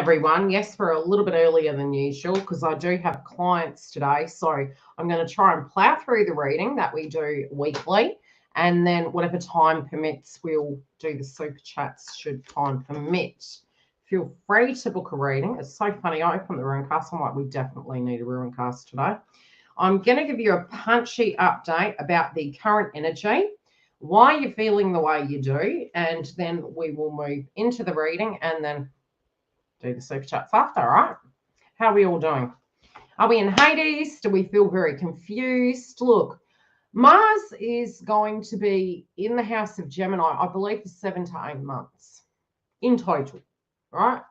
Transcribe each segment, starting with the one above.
everyone. Yes, we're a little bit earlier than usual because I do have clients today. So I'm going to try and plow through the reading that we do weekly. And then whatever time permits, we'll do the super chats should time permit. Feel free to book a reading. It's so funny. I opened the rune cast. I'm like, we definitely need a rune cast today. I'm going to give you a punchy update about the current energy, why you're feeling the way you do, and then we will move into the reading and then do the super chats after, all right? How are we all doing? Are we in Hades? Do we feel very confused? Look, Mars is going to be in the house of Gemini, I believe, for 7 to 8 months in total, right?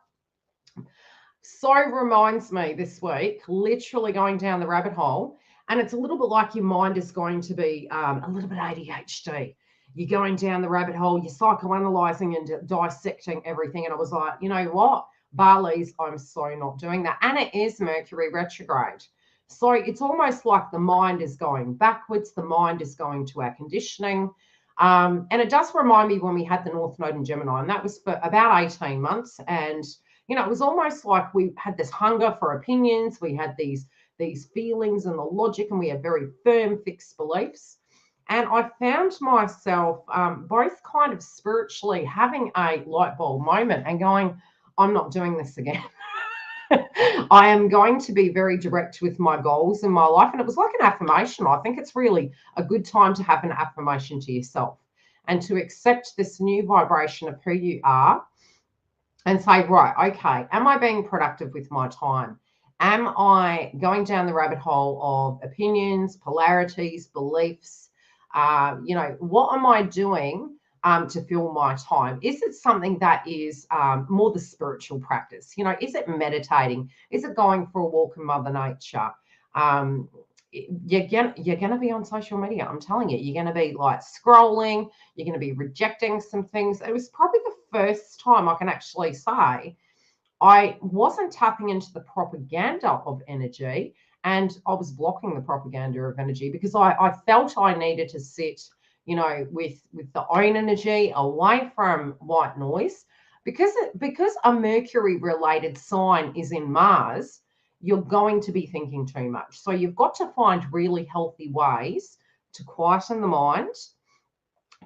So reminds me this week, literally going down the rabbit hole, and it's a little bit like your mind is going to be a little bit ADHD. You're going down the rabbit hole, you're psychoanalyzing and dissecting everything, and I was like, you know what? Barley's, I'm so not doing that. And it is Mercury retrograde. So it's almost like the mind is going backwards. The mind is going to our conditioning. And it does remind me when we had the North Node in Gemini, and that was for about 18 months. And, you know, it was almost like we had this hunger for opinions. We had these feelings and the logic, and we had very firm, fixed beliefs. And I found myself both kind of spiritually having a light bulb moment and going, I'm not doing this again. I am going to be very direct with my goals in my life. And it was like an affirmation. I think it's really a good time to have an affirmation to yourself and to accept this new vibration of who you are and say, right, okay, am I being productive with my time? Am I going down the rabbit hole of opinions, polarities, beliefs? You know, what am I doing to fill my time? Is it something that is more the spiritual practice? You know, is it meditating? Is it going for a walk in Mother Nature? You're gonna be on social media. I'm telling you, you're gonna be like scrolling. You're gonna be rejecting some things. It was probably the first time I can actually say I wasn't tapping into the propaganda of energy, and I was blocking the propaganda of energy because I felt I needed to sit, you know, with the own energy away from white noise, because a Mercury related sign is in Mars, you're going to be thinking too much. So you've got to find really healthy ways to quieten the mind,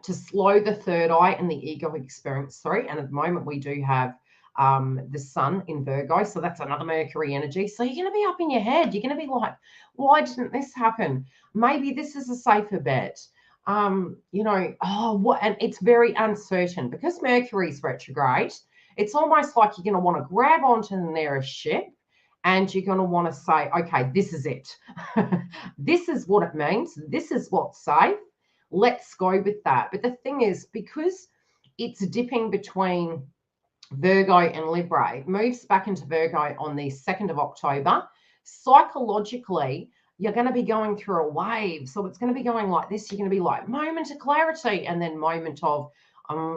to slow the third eye and the ego experience. Sorry, and at the moment we do have the sun in Virgo, so that's another Mercury energy. So you're going to be up in your head. You're going to be like, why didn't this happen? Maybe this is a safer bet. You know, oh, what? And it's very uncertain because Mercury's retrograde. It's almost like you're going to want to grab onto the nearest ship and you're going to want to say, okay, this is it. This is what it means. This is what's safe. Let's go with that. But the thing is, because it's dipping between Virgo and Libra, it moves back into Virgo on the 2nd of October. Psychologically, you're going to be going through a wave. So it's going to be going like this. You're going to be like moment of clarity and then moment of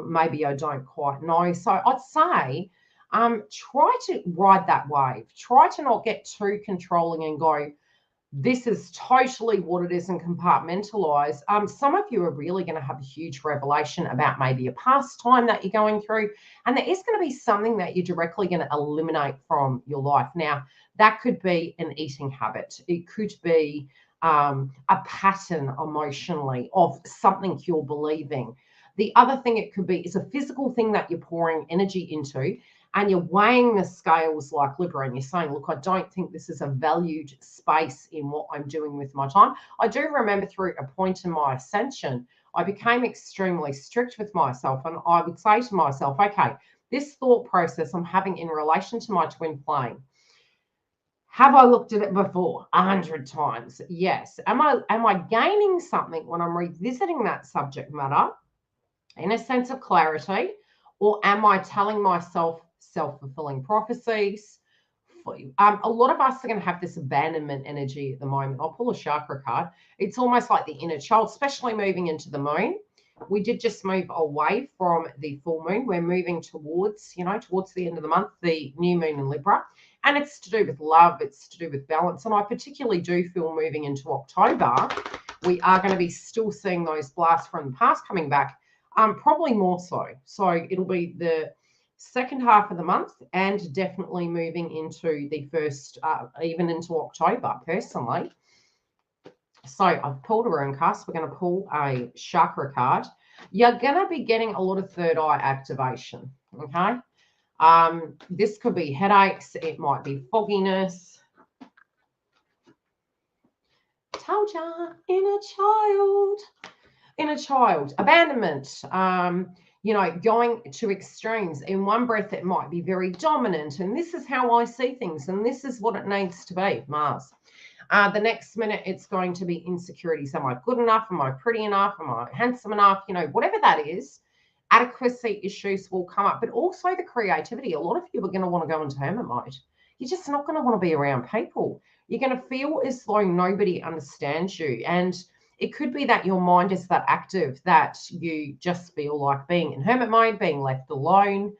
maybe I don't quite know. So I'd say try to ride that wave. Try to not get too controlling and go, this is totally what it is, and compartmentalize. Some of you are really going to have a huge revelation about maybe a past time that you're going through, and there is going to be something that you're directly going to eliminate from your life. Now, that could be an eating habit. It could be a pattern emotionally of something you're believing. The other thing it could be is a physical thing that you're pouring energy into, and you're weighing the scales like Libra, and you're saying, look, I don't think this is a valued space in what I'm doing with my time. I do remember through a point in my ascension, I became extremely strict with myself, and I would say to myself, okay, this thought process I'm having in relation to my twin flame, have I looked at it before 100 times? Yes. Am I gaining something when I'm revisiting that subject matter in a sense of clarity, or am I telling myself self-fulfilling prophecies? A lot of us are going to have this abandonment energy at the moment. I'll pull a chakra card. It's almost like the inner child, especially moving into the moon. We did just move away from the full moon. We're moving towards, you know, towards the end of the month, the new moon in Libra. And it's to do with love. It's to do with balance. And I particularly do feel moving into October, we are going to be still seeing those blasts from the past coming back, probably more so. So it'll be the second half of the month, and definitely moving into the first, even into October, personally. So I've pulled a rune cast. We're going to pull a chakra card. You're going to be getting a lot of third eye activation, okay? This could be headaches. It might be fogginess. Told ya, inner child, abandonment, you know, going to extremes. In one breath, it might be very dominant, and this is how I see things, and this is what it needs to be, Mars. The next minute, it's going to be insecurities. Am I good enough? Am I pretty enough? Am I handsome enough? You know, whatever that is, adequacy issues will come up, but also the creativity. A lot of you are going to want to go into hermit mode. You're just not going to want to be around people. You're going to feel as though nobody understands you. And it could be that your mind is that active that you just feel like being in hermit mode, being left alone.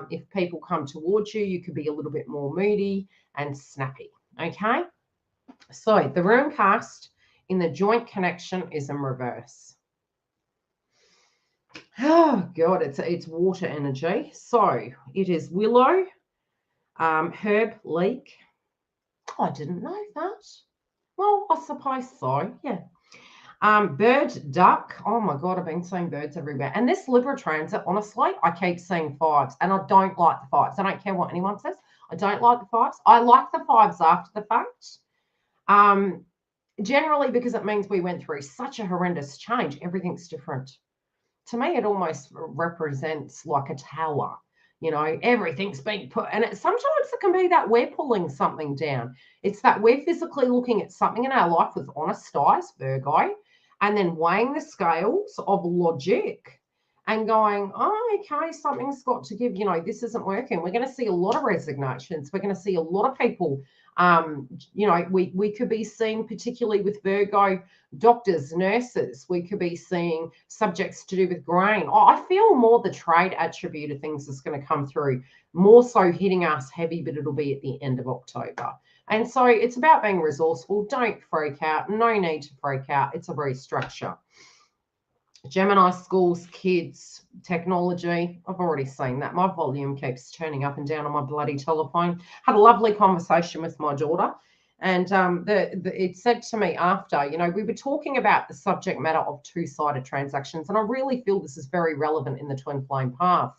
If people come towards you, you could be a little bit more moody and snappy, okay? So the rune cast in the joint connection is in reverse. Oh, God, it's water energy. So it is willow, herb, leek. Oh, I didn't know that. Well, I suppose so, yeah. Bird, duck. Oh, my God, I've been seeing birds everywhere. And this Libra transit, honestly, I keep seeing fives, and I don't like the fives. I don't care what anyone says. I don't like the fives. I like the fives after the fact. Generally because it means we went through such a horrendous change. Everything's different. To me, it almost represents like a tower. You know, everything's being put, and sometimes it can be that we're pulling something down. It's that we're physically looking at something in our life with honest eyes, Virgo, and then weighing the scales of logic and going, oh, okay, something's got to give. You know, this isn't working. We're going to see a lot of resignations. We're going to see a lot of people. You know, we could be seeing, particularly with Virgo, doctors, nurses. We could be seeing subjects to do with grain. I feel more the trade attribute of things is going to come through, more so hitting us heavy, but it'll be at the end of October. And so it's about being resourceful. Don't freak out. No need to freak out. It's a restructure. Gemini, schools, kids, technology. I've already seen that. My volume keeps turning up and down on my bloody telephone. Had a lovely conversation with my daughter, and it said to me after, you know, we were talking about the subject matter of two-sided transactions, and I really feel this is very relevant in the twin flame path.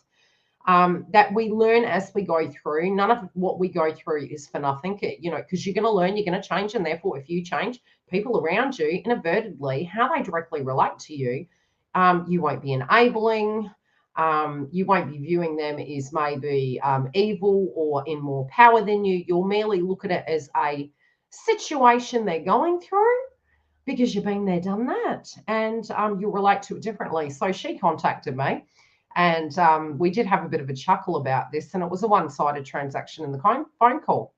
That we learn as we go through. None of what we go through is for nothing, you know, because you're going to learn, you're going to change, and therefore if you change, people around you, inadvertently, how they directly relate to you, you won't be enabling, you won't be viewing them as maybe evil or in more power than you. You'll merely look at it as a situation they're going through because you've been there, done that, and you'll relate to it differently. So she contacted me, and we did have a bit of a chuckle about this, and it was a one-sided transaction in the phone call.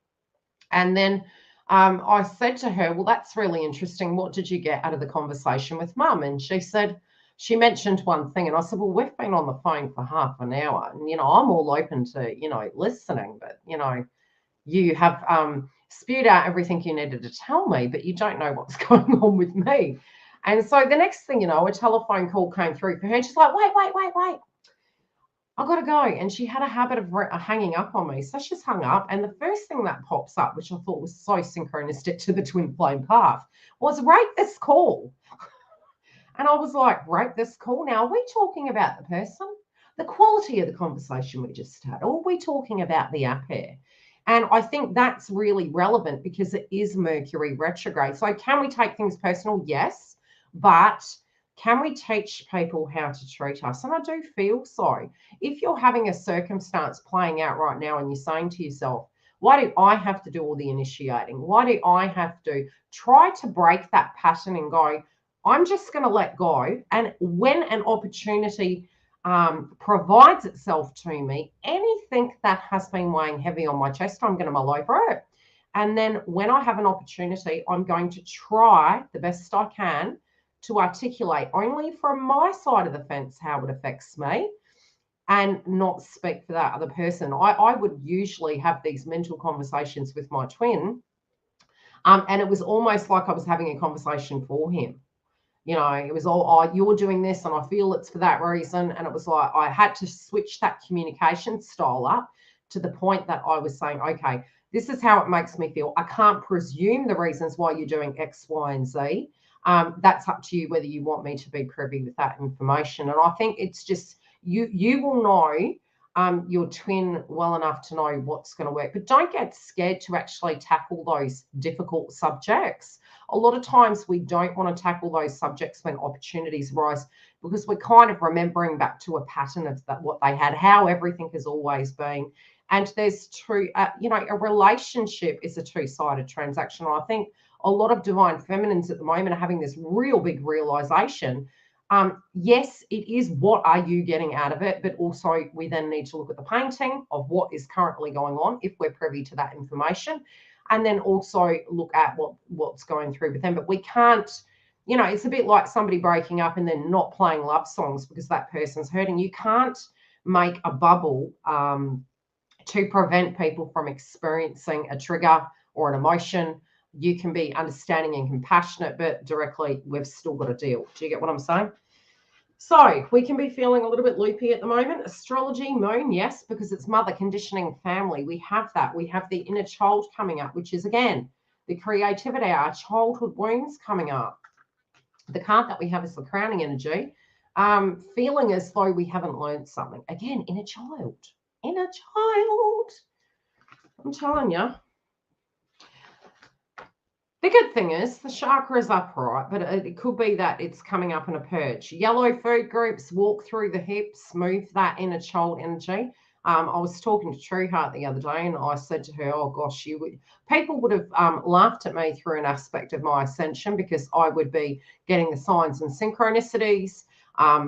And then I said to her, well, that's really interesting. What did you get out of the conversation with Mum? And she said, she mentioned one thing, and I said, well, we've been on the phone for half an hour, and, you know, I'm all open to, you know, listening, but, you know, you have spewed out everything you needed to tell me, but you don't know what's going on with me. And so the next thing you know, a telephone call came through for her, and she's like, wait, I've got to go. And she had a habit of hanging up on me. So she's hung up. And the first thing that pops up, which I thought was so synchronistic to the twin flame path, was rate this call. And I was like, rate this call. Now, are we talking about the person, the quality of the conversation we just had, or are we talking about the app here? And I think that's really relevant because it is Mercury retrograde. So can we take things personal? Yes. But can we teach people how to treat us? And I do feel so. If you're having a circumstance playing out right now and you're saying to yourself, why do I have to do all the initiating? Why do I have to try to break that pattern and go, I'm just going to let go. And when an opportunity provides itself to me, anything that has been weighing heavy on my chest, I'm going to mull over it. And then when I have an opportunity, I'm going to try the best I can to articulate only from my side of the fence how it affects me and not speak for that other person. I would usually have these mental conversations with my twin, and it was almost like I was having a conversation for him. You know, it was all, oh, you're doing this and I feel it's for that reason. And it was like I had to switch that communication style up to the point that I was saying, okay, this is how it makes me feel. I can't presume the reasons why you're doing X, Y, and Z. That's up to you whether you want me to be privy with that information. And I think it's just you will know your twin well enough to know what's going to work. But don't get scared to actually tackle those difficult subjects. A lot of times we don't want to tackle those subjects when opportunities rise because we're kind of remembering back to a pattern of that, what they had, how everything has always been. And there's two, you know, a relationship is a two-sided transaction. And I think a lot of divine feminines at the moment are having this real big realization. Yes, it is what are you getting out of it, but also we then need to look at the painting of what is currently going on if we're privy to that information, and then also look at what's going through with them. But we can't, you know, it's a bit like somebody breaking up and then not playing love songs because that person's hurting. You can't make a bubble to prevent people from experiencing a trigger or an emotion. You can be understanding and compassionate, but directly we've still got to deal. Do you get what I'm saying? So we can be feeling a little bit loopy at the moment. Astrology, moon, yes, because it's mother conditioning family. We have that. We have the inner child coming up, which is, again, the creativity, our childhood wounds coming up. The card that we have is the crowning energy, feeling as though we haven't learned something. Again, inner child. Inner child. I'm telling you. The good thing is the chakra is upright, but it could be that it's coming up in a purge. Yellow food groups, walk through the hips, move that inner child energy. I was talking to True Heart the other day and I said to her, oh gosh, people would have laughed at me through an aspect of my ascension because I would be getting the signs and synchronicities.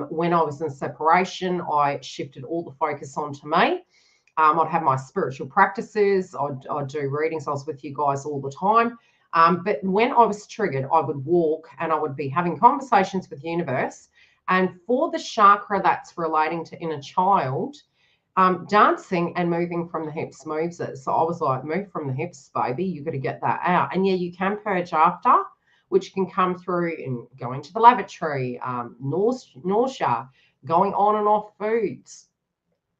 When I was in separation, I shifted all the focus onto me. I'd have my spiritual practices. I'd do readings. I was with you guys all the time. But when I was triggered, I would walk and I would be having conversations with the universe. And for the chakra that's relating to inner child, dancing and moving from the hips moves it. So I was like, move from the hips, baby. You've got to get that out. And yeah, you can purge after, which can come through in going to the lavatory, nausea, going on and off foods,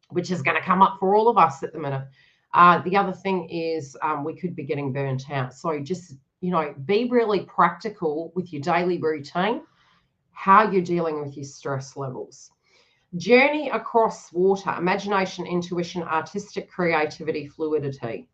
which is going to come up for all of us at the minute. The other thing is we could be getting burnt out. So just, you know, be really practical with your daily routine, how you're dealing with your stress levels. Journey across water, imagination, intuition, artistic creativity, fluidity.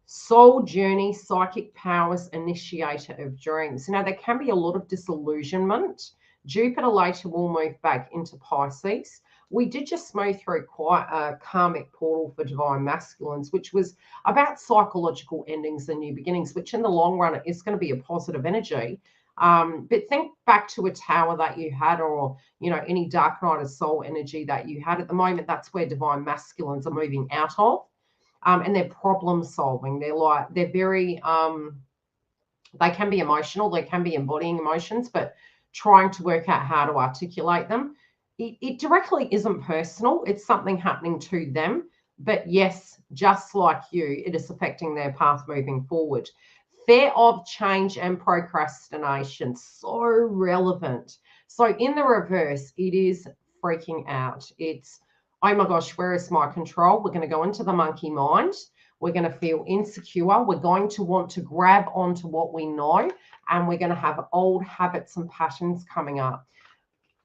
Soul journey, psychic powers, initiator of dreams. Now, there can be a lot of disillusionment. Jupiter later will move back into Pisces. We did just move through quite a karmic portal for divine masculines, which was about psychological endings and new beginnings, which in the long run is going to be a positive energy. But think back to a tower that you had, or, you know, any dark night of soul energy that you had. At the moment, that's where divine masculines are moving out of. And they're problem solving. They're very, they can be emotional, they can be embodying emotions, but trying to work out how to articulate them. It directly isn't personal. It's something happening to them. But yes, just like you, it is affecting their path moving forward. Fear of change and procrastination, so relevant. So in the reverse, it is freaking out. It's, oh my gosh, where is my control? We're going to go into the monkey mind. We're going to feel insecure. We're going to want to grab onto what we know, and we're going to have old habits and patterns coming up.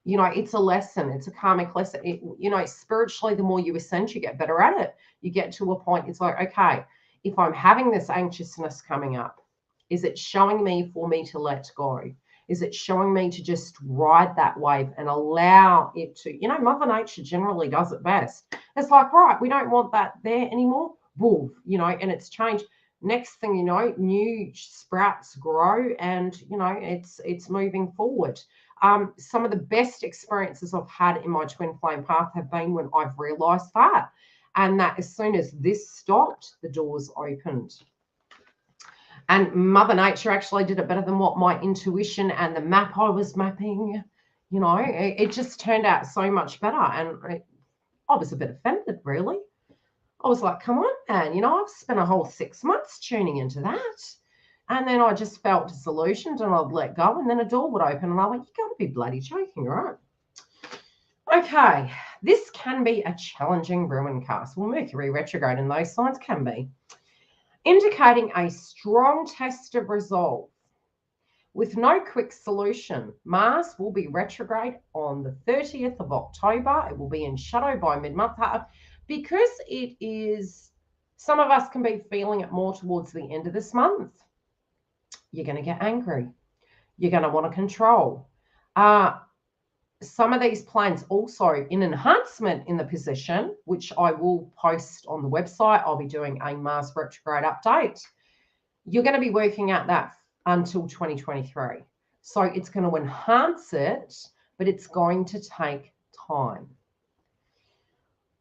You know, it's a lesson. It's a karmic lesson. You know, spiritually, the more you ascend, you get better at it. You get to a point, it's like, okay, if I'm having this anxiousness coming up, is it showing me for me to let go? Is it showing me to just ride that wave and allow it to, you know, Mother Nature generally does it best. It's like, right, we don't want that there anymore. Boom, you know, and it's changed. Next thing you know, new sprouts grow and, you know, it's moving forward. Some of the best experiences I've had in my twin flame path have been when I've realized that. And that as soon as this stopped, the doors opened. And Mother Nature actually did it better than what my intuition and the map I was mapping, you know, it just turned out so much better. And I was a bit offended, really. I was like, come on, man, you know, I've spent a whole 6 months tuning into that. And then I just felt disillusioned and I'd let go, and then a door would open and I went, you got to be bloody joking, right? Okay, this can be a challenging ruin cast. Well, Mercury retrograde in those signs can be. Indicating a strong test of resolve. With no quick solution, Mars will be retrograde on the 30th of October. It will be in shadow by mid-month. Because it is, some of us can be feeling it more towards the end of this month. You're going to get angry. You're going to want to control. Some of these planes also in enhancement in the position, which I will post on the website. I'll be doing a Mars retrograde update. You're going to be working out that until 2023. So it's going to enhance it, but it's going to take time.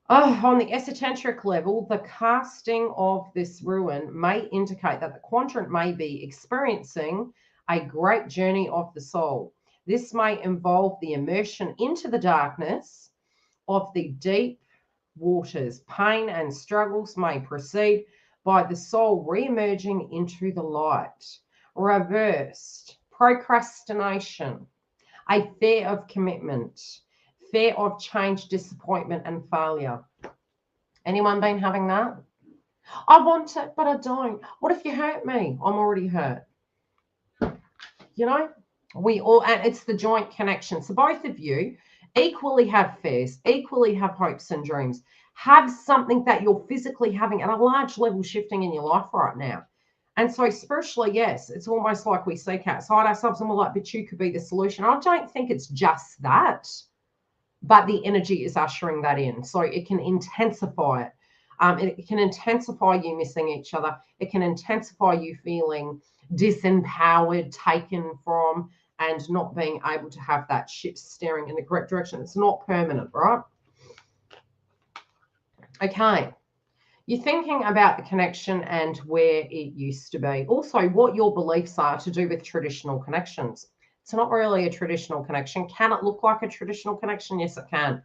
On the esoteric level, the casting of this ruin may indicate that the quadrant may be experiencing a great journey of the soul. This may involve the immersion into the darkness of the deep waters. Pain and struggles may proceed by the soul re-emerging into the light. Reversed, procrastination, a fear of commitment, fear of change, disappointment, and failure. Anyone been having that? I want it, but I don't. What if you hurt me? I'm already hurt. You know, we all, and it's the joint connection. So both of you equally have fears, equally have hopes and dreams, have something that you're physically having at a large level shifting in your life right now. And so spiritually, yes, it's almost like we seek outside ourselves and we're like, but you could be the solution. I don't think it's just that, but the energy is ushering that in. So it can intensify it. It can intensify you missing each other. It can intensify you feeling disempowered, taken from, and not being able to have that ship steering in the correct direction. It's not permanent, right? Okay. You're thinking about the connection and where it used to be. Also, what your beliefs are to do with traditional connections. It's not really a traditional connection. Can it look like a traditional connection? Yes, it can.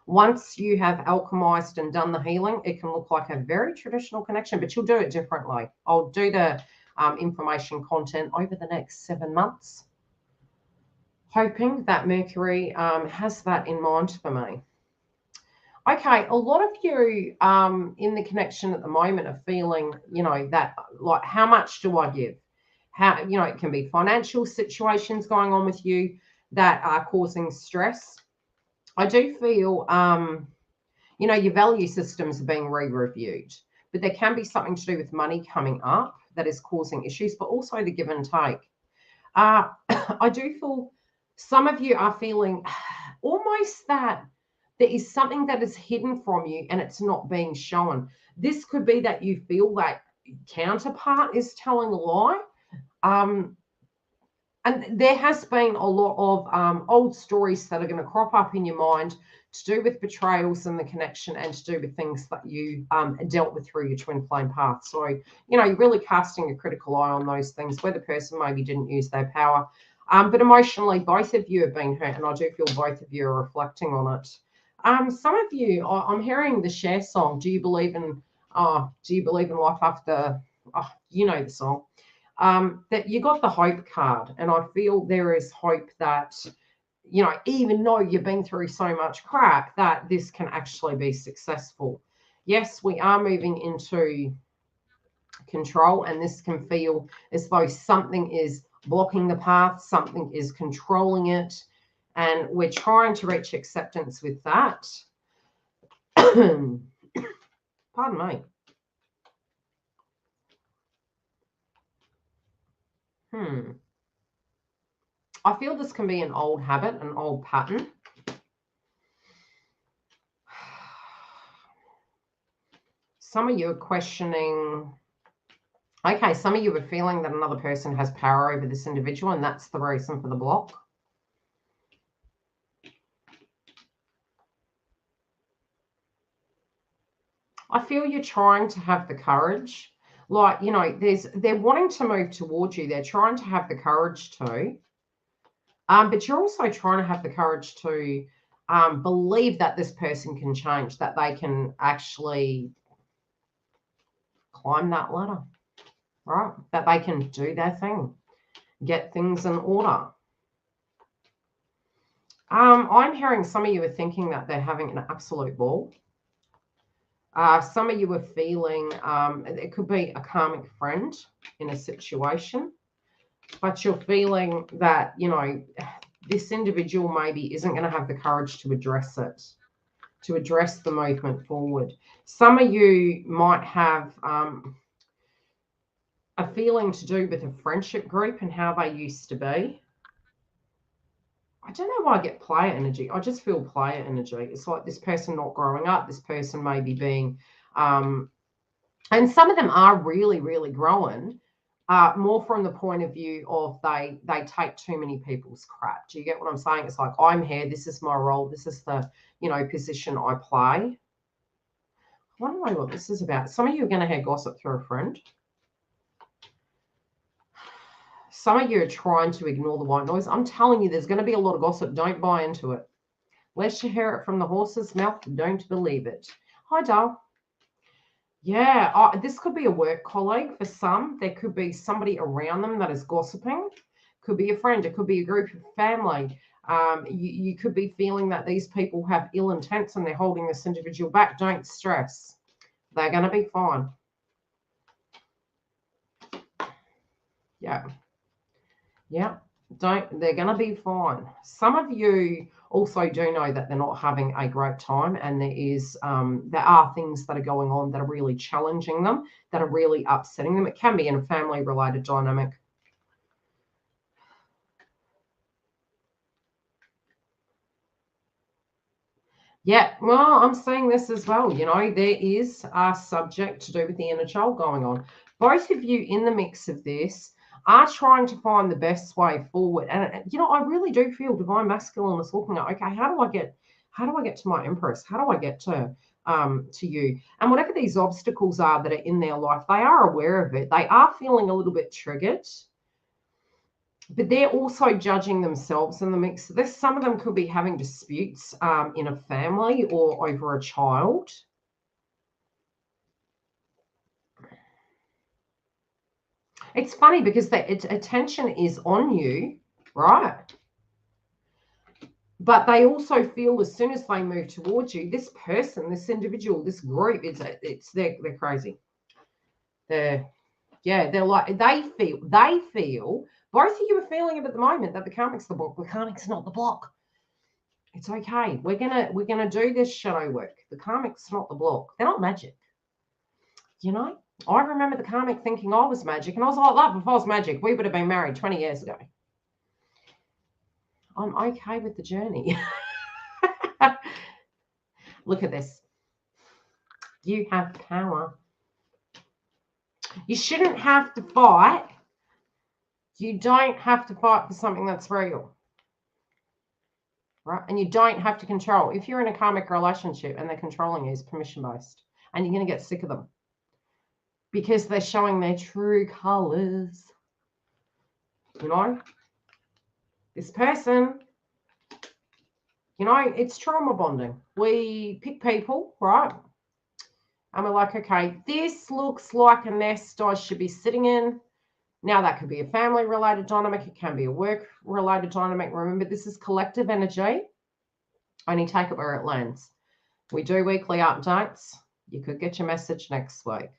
Once you have alchemized and done the healing, it can look like a very traditional connection, but you'll do it differently. I'll do the information content over the next 7 months, hoping that Mercury has that in mind for me. Okay, a lot of you in the connection at the moment are feeling, you know, that like, how much do I give? How, you know, it can be financial situations going on with you that are causing stress. I do feel, you know, your value systems are being re-reviewed, but there can be something to do with money coming up that is causing issues, but also the give and take. I do feel some of you are feeling almost that there is something that is hidden from you and it's not being shown. This could be that you feel that counterpart is telling a lie. And there has been a lot of old stories that are going to crop up in your mind to do with betrayals and the connection and to do with things that you dealt with through your twin flame path. So, you know, you're really casting a critical eye on those things where the person maybe didn't use their power. But emotionally, both of you have been hurt, and I do feel both of you are reflecting on it. Some of you, I'm hearing the Cher song. Do you believe in life after? Oh, you know the song. That you got the hope card, and I feel there is hope that, you know, even though you've been through so much crap, that this can actually be successful. Yes, we are moving into control, and this can feel as though something is blocking the path, something is controlling it, and we're trying to reach acceptance with that. Pardon me. I feel this can be an old habit, an old pattern. Some of you are questioning, okay, some of you are feeling that another person has power over this individual, and that's the reason for the block. I feel you're trying to have the courage. Like, you know, they're wanting to move towards you. They're trying to have the courage to. But you're also trying to have the courage to believe that this person can change, that they can actually climb that ladder. right? That they can do their thing, get things in order. I'm hearing some of you are thinking that they're having an absolute ball. Some of you are feeling, it could be a karmic friend in a situation, but you're feeling that, you know, this individual maybe isn't going to have the courage to address it, to address the movement forward. Some of you might have a feeling to do with a friendship group and how they used to be. I don't know why I get player energy. I just feel player energy. It's like this person not growing up, this person maybe being, and some of them are really, really growing, more from the point of view of they take too many people's crap. Do you get what I'm saying? It's like, I'm here, this is my role, this is the, you know, position I play. I wonder what this is about. Some of you are going to hear gossip through a friend. Some of you are trying to ignore the white noise. I'm telling you, there's going to be a lot of gossip. Don't buy into it. Lest you hear it from the horse's mouth, don't believe it. Hi, Dal. Yeah, this could be a work colleague for some. There could be somebody around them that is gossiping. Could be a friend. It could be a group of family. You could be feeling that these people have ill intents and they're holding this individual back. Don't stress. They're going to be fine. Yeah. Yeah. They're going to be fine. Some of you also do know that they're not having a great time, and there are things that are going on that are really challenging them, that are really upsetting them. It can be in a family related dynamic. Yeah, well, I'm seeing this as well. You know, there is a subject to do with the inner child going on. Both of you in the mix of this are trying to find the best way forward. And, you know, I really do feel divine masculine is looking at, okay, how do I get to my Empress? How do I get to you? And whatever these obstacles are that are in their life, they are aware of it. They are feeling a little bit triggered. But they're also judging themselves in the mix. Some of them could be having disputes in a family or over a child. It's funny because attention is on you, right? But they also feel as soon as they move towards you, this person, this individual, this group, they're crazy. They're like, they feel, both of you are feeling it at the moment that the karmic's the block. The karmic's not the block. It's okay. We're gonna do this shadow work. The karmic's not the block. They're not magic. You know, I remember the karmic thinking I was magic, and I was like, love, if I was magic, we would have been married 20 years ago. I'm okay with the journey. Look at this. You have power. You shouldn't have to fight. You don't have to fight for something that's real. Right? And you don't have to control. If you're in a karmic relationship and they're controlling you, it's permission-based. And you're going to get sick of them. Because they're showing their true colors. You know? This person, you know, it's trauma bonding. We pick people, right? And we're like, okay, this looks like a nest I should be sitting in. Now, that could be a family-related dynamic. It can be a work-related dynamic. Remember, this is collective energy. Only take it where it lands. We do weekly updates. You could get your message next week.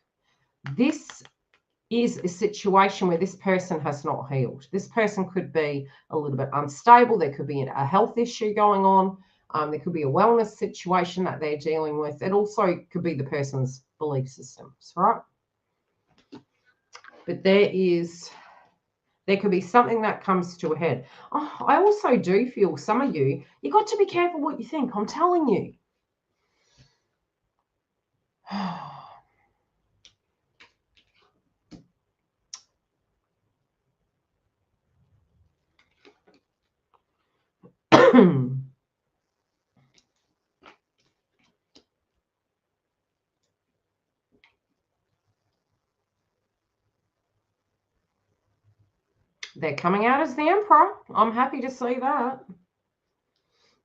This is a situation where this person has not healed. This person could be a little bit unstable. There could be a health issue going on. There could be a wellness situation that they're dealing with. It also could be the person's belief systems, right? But there could be something that comes to a head. Oh, I also do feel some of you got to be careful what you think. I'm telling you. They're coming out as the Emperor. I'm happy to see that.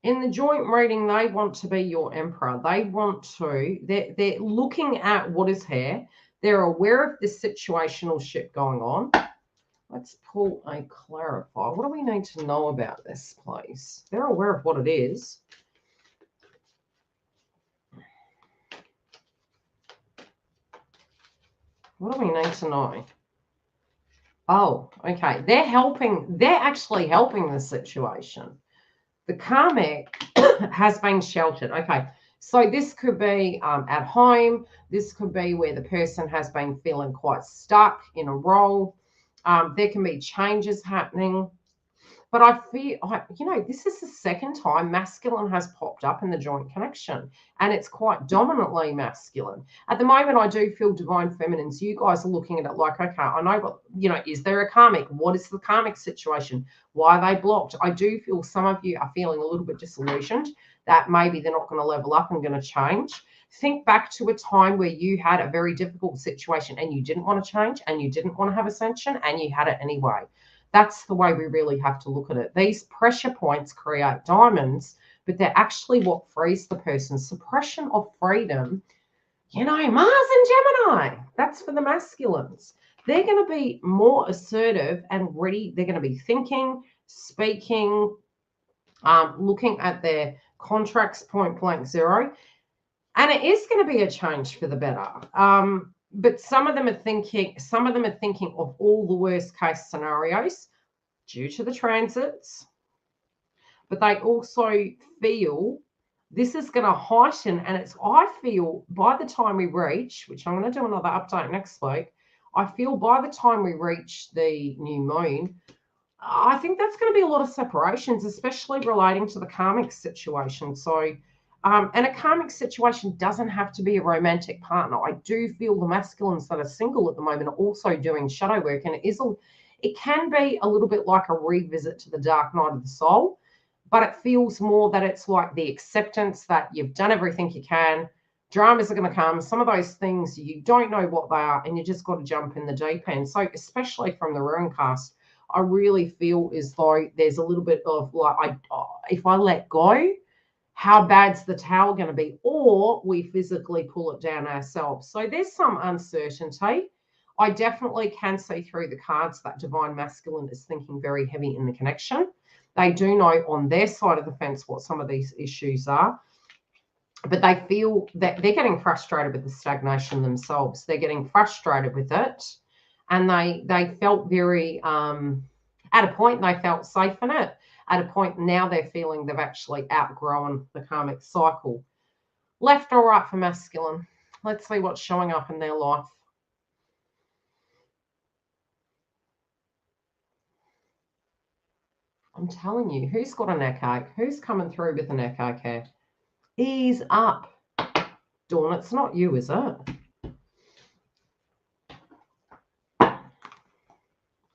In the joint reading, they want to be your Emperor. They want to, they're looking at what is here. They're aware of this situational shit going on. Let's pull a clarify. What do we need to know about this, please? They're aware of what it is. What do we need to know? Oh, okay. They're actually helping the situation. The karmic has been sheltered. Okay. So this could be at home. This could be where the person has been feeling quite stuck in a role. There can be changes happening. But I feel, this is the second time masculine has popped up in the joint connection, and it's quite dominantly masculine. At the moment, I do feel divine feminines. You guys are looking at it like, okay, I know, but, is there a karmic? What is the karmic situation? Why are they blocked? I do feel some of you are feeling a little bit disillusioned that maybe they're not going to level up and going to change. Think back to a time where you had a very difficult situation and you didn't want to change and you didn't want to have ascension and you had it anyway. That's the way we really have to look at it. These pressure points create diamonds, but they're actually what frees the person. Suppression of freedom, Mars and Gemini, that's for the masculines. They're going to be more assertive and ready. They're going to be thinking, speaking, looking at their contracts point blank zero. And it is going to be a change for the better. But some of them are thinking of all the worst case scenarios due to the transits. But they also feel this is going to heighten, and I feel by the time we reach, which I'm going to do another update next week, I feel by the time we reach the new moon, I think that's going to be a lot of separations, especially relating to the karmic situation. So, and a karmic situation doesn't have to be a romantic partner. I do feel the masculines that are single at the moment are also doing shadow work, and it can be a little bit like a revisit to the dark night of the soul, but it feels more that it's like the acceptance that you've done everything you can. Dramas are going to come. Some of those things you don't know what they are, and you just got to jump in the deep end. So, especially from the Ruin cast, I really feel as though there's a little bit of like, if I let go, how bad's the tower going to be? Or we physically pull it down ourselves. So there's some uncertainty. I definitely can see through the cards that divine masculine is thinking very heavy in the connection. They do know on their side of the fence what some of these issues are. But they feel that they're getting frustrated with the stagnation themselves. They're getting frustrated with it. And they felt very, at a point, they felt safe in it. At a point now they're feeling they've actually outgrown the karmic cycle. Left or right for masculine? Let's see what's showing up in their life. I'm telling you, who's got a neck ache? Who's coming through with a neck ache here? Ease up. Dawn, it's not you, is it?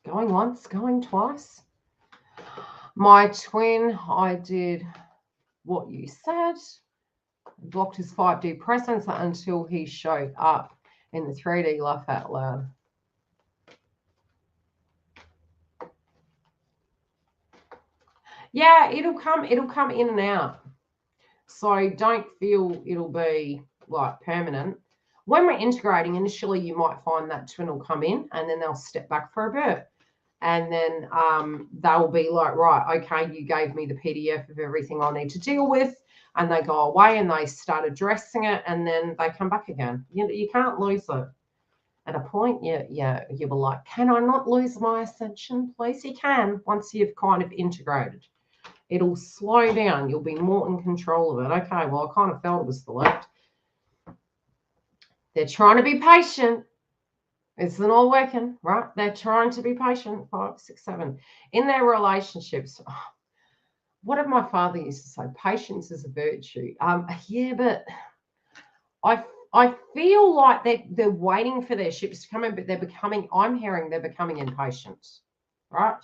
Going once, going twice. My twin, I did what you said. Blocked his 5D presence until he showed up in the 3D laugh out loud. Yeah, it'll come in and out. So don't feel it'll be like permanent. When we're integrating, initially you might find that twin will come in and then they'll step back for a bit. And then they'll be like, right, okay, you gave me the PDF of everything I need to deal with. And they go away and they start addressing it and then they come back again. You can't lose it. At a point, you were like, can I not lose my ascension, please? You can, once you've kind of integrated. It'll slow down. You'll be more in control of it. Okay, well, I kind of felt it was the left. They're trying to be patient. It's not working, right? They're trying to be patient. 5, 6, 7. In their relationships, what did my father used to say? Patience is a virtue. Yeah, but I feel like they're waiting for their ships to come in, but I'm hearing they're becoming impatient, right?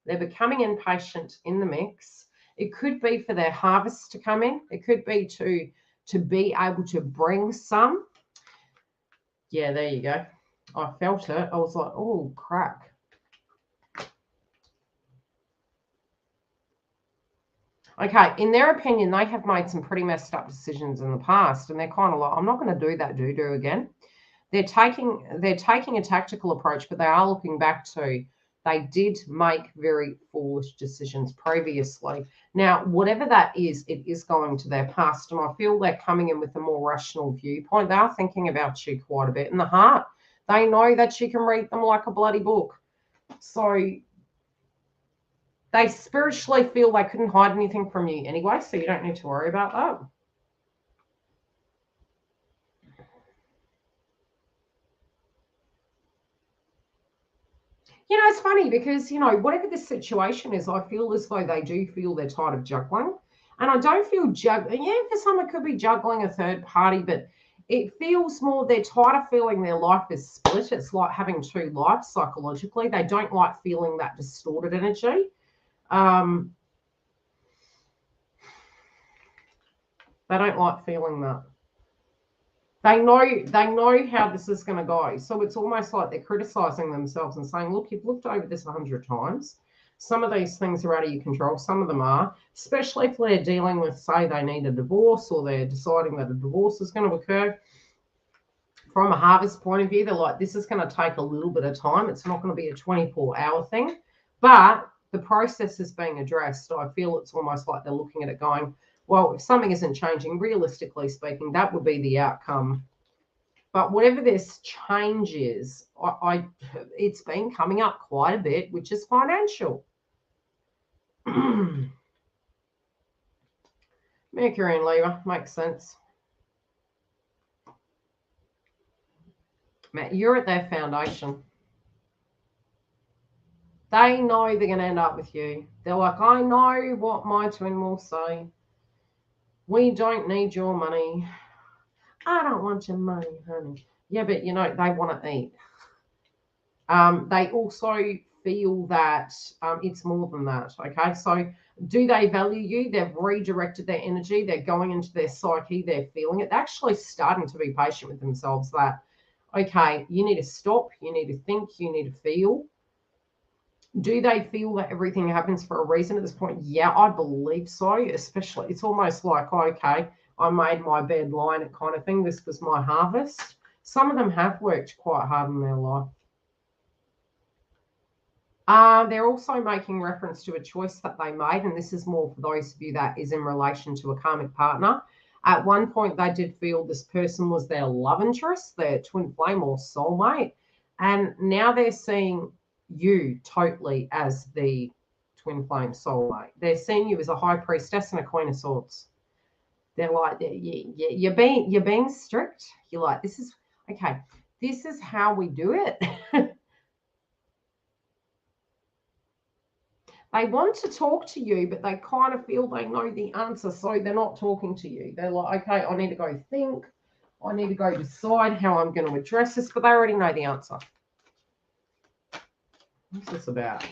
They're becoming impatient in the mix. It could be for their harvest to come in. It could be to be able to bring some. Yeah, there you go. I felt it. I was like, oh, crap. Okay, in their opinion, they have made some pretty messed up decisions in the past, and they're kind of like, I'm not going to do that doo-doo again. They're taking a tactical approach, but they are looking back to they did make very foolish decisions previously. Now, whatever that is, it is going to their past, and I feel they're coming in with a more rational viewpoint. They are thinking about you quite a bit in the heart. They know that you can read them like a bloody book. So they spiritually feel they couldn't hide anything from you anyway, so you don't need to worry about that. You know, it's funny because, you know, whatever the situation is, I feel as though they do feel they're tired of juggling. And I don't feel juggling. Yeah, for some it could be juggling a third party, but it feels more they're tired of feeling their life is split. It's like having two lives psychologically. They don't like feeling that distorted energy. They don't like feeling that. They know how this is going to go. So it's almost like they're criticizing themselves and saying, look, you've looked over this 100 times. Some of these things are out of your control. Some of them are, especially if they're dealing with, say, they need a divorce or they're deciding that a divorce is going to occur. From a harvest point of view, they're like, this is going to take a little bit of time. It's not going to be a 24-hour thing. But the process is being addressed. I feel it's almost like they're looking at it going, well, if something isn't changing, realistically speaking, that would be the outcome. But whatever this change is, it's been coming up quite a bit, which is financial. Mercury and Libra makes sense. Matt, you're at their foundation. They know they're going to end up with you. They're like, I know what my twin will say. We don't need your money. I don't want your money, honey. Yeah, but, you know, they want to eat. They also feel that it's more than that, okay? So do they value you? They've redirected their energy. They're going into their psyche. They're feeling it. They're actually starting to be patient with themselves that, okay, you need to stop. You need to think. You need to feel. Do they feel that everything happens for a reason at this point? Yeah, I believe so. Especially, it's almost like, okay, I made my bed, line it kind of thing. This was my harvest. Some of them have worked quite hard in their life. They're also making reference to a choice that they made, and this is more for those of you that is in relation to a karmic partner. At one point, they did feel this person was their love interest, their twin flame or soulmate, and now they're seeing you totally as the twin flame soulmate. They're seeing you as a high priestess and a queen of swords. They're like, you're being strict. You're like, this is okay. This is how we do it. They want to talk to you, but they kind of feel they know the answer, so they're not talking to you. They're like, okay, I need to go think. I need to go decide how I'm going to address this, but they already know the answer. What's this about?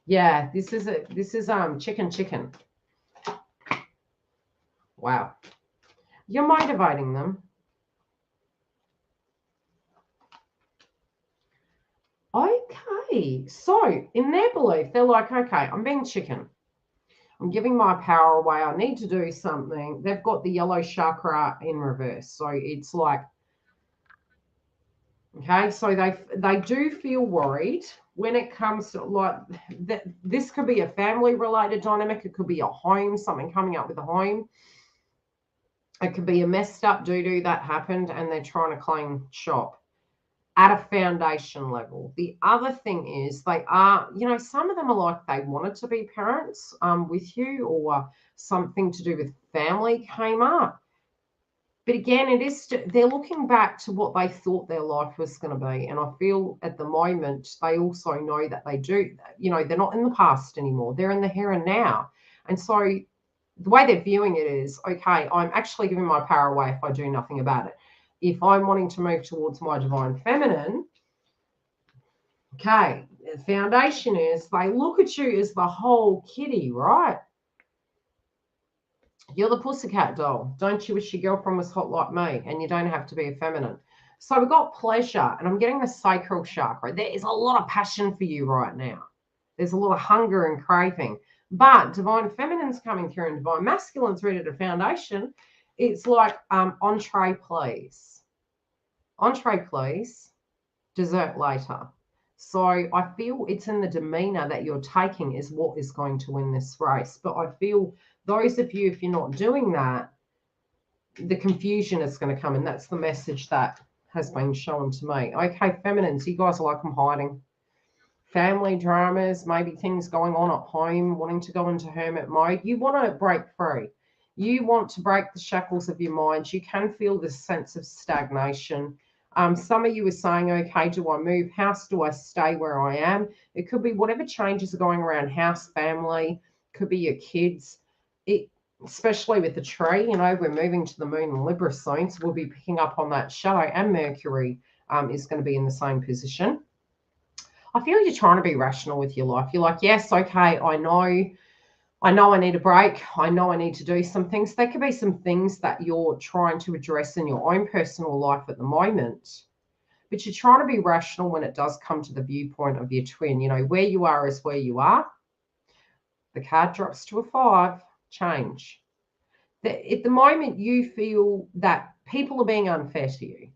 Yeah, this is chicken. Wow. You're motivating them. Okay, so in their belief, they're like, okay, I'm being chicken. I'm giving my power away. I need to do something. They've got the yellow chakra in reverse. So it's like, okay, so they do feel worried when it comes to like that. This could be a family related dynamic. It could be a home, something coming up with a home. It could be a messed up doo-doo that happened and they're trying to clean shop at a foundation level. The other thing is they are, you know, some of them are like they wanted to be parents with you, or something to do with family came up. But again, it is they're looking back to what they thought their life was going to be. And I feel at the moment they also know that they do, you know, they're not in the past anymore. They're in the here and now. And so the way they're viewing it is, okay, I'm actually giving my power away if I do nothing about it. If I'm wanting to move towards my divine feminine, okay, the foundation is they look at you as the whole kitty, right? You're the pussycat doll. Don't you wish your girlfriend was hot like me? And you don't have to be a feminine. So we've got pleasure, and I'm getting the sacral chakra. There is a lot of passion for you right now. There's a lot of hunger and craving. But divine feminine's coming through and divine masculine's ready to foundation. It's like entree, please. Entree, please. Dessert later. So I feel it's in the demeanor that you're taking is what is going to win this race. But I feel those of you, if you're not doing that, the confusion is going to come. And that's the message that has been shown to me. Okay, feminines, you guys are like I'm hiding. Family dramas, maybe things going on at home, wanting to go into hermit mode. You want to break free. You want to break the shackles of your mind. You can feel this sense of stagnation. Some of you are saying, okay, do I move house? Do I stay where I am? It could be whatever changes are going around house, family, could be your kids. Especially with the tree, you know, we're moving to the moon in Libra soon, so we'll be picking up on that shadow, and Mercury is going to be in the same position. I feel you're trying to be rational with your life. You're like, yes, okay, I know I need a break. I know I need to do some things. There could be some things that you're trying to address in your own personal life at the moment, but you're trying to be rational when it does come to the viewpoint of your twin. You know, where you are is where you are. The card drops to a 5, change. At the moment, you feel that people are being unfair to you,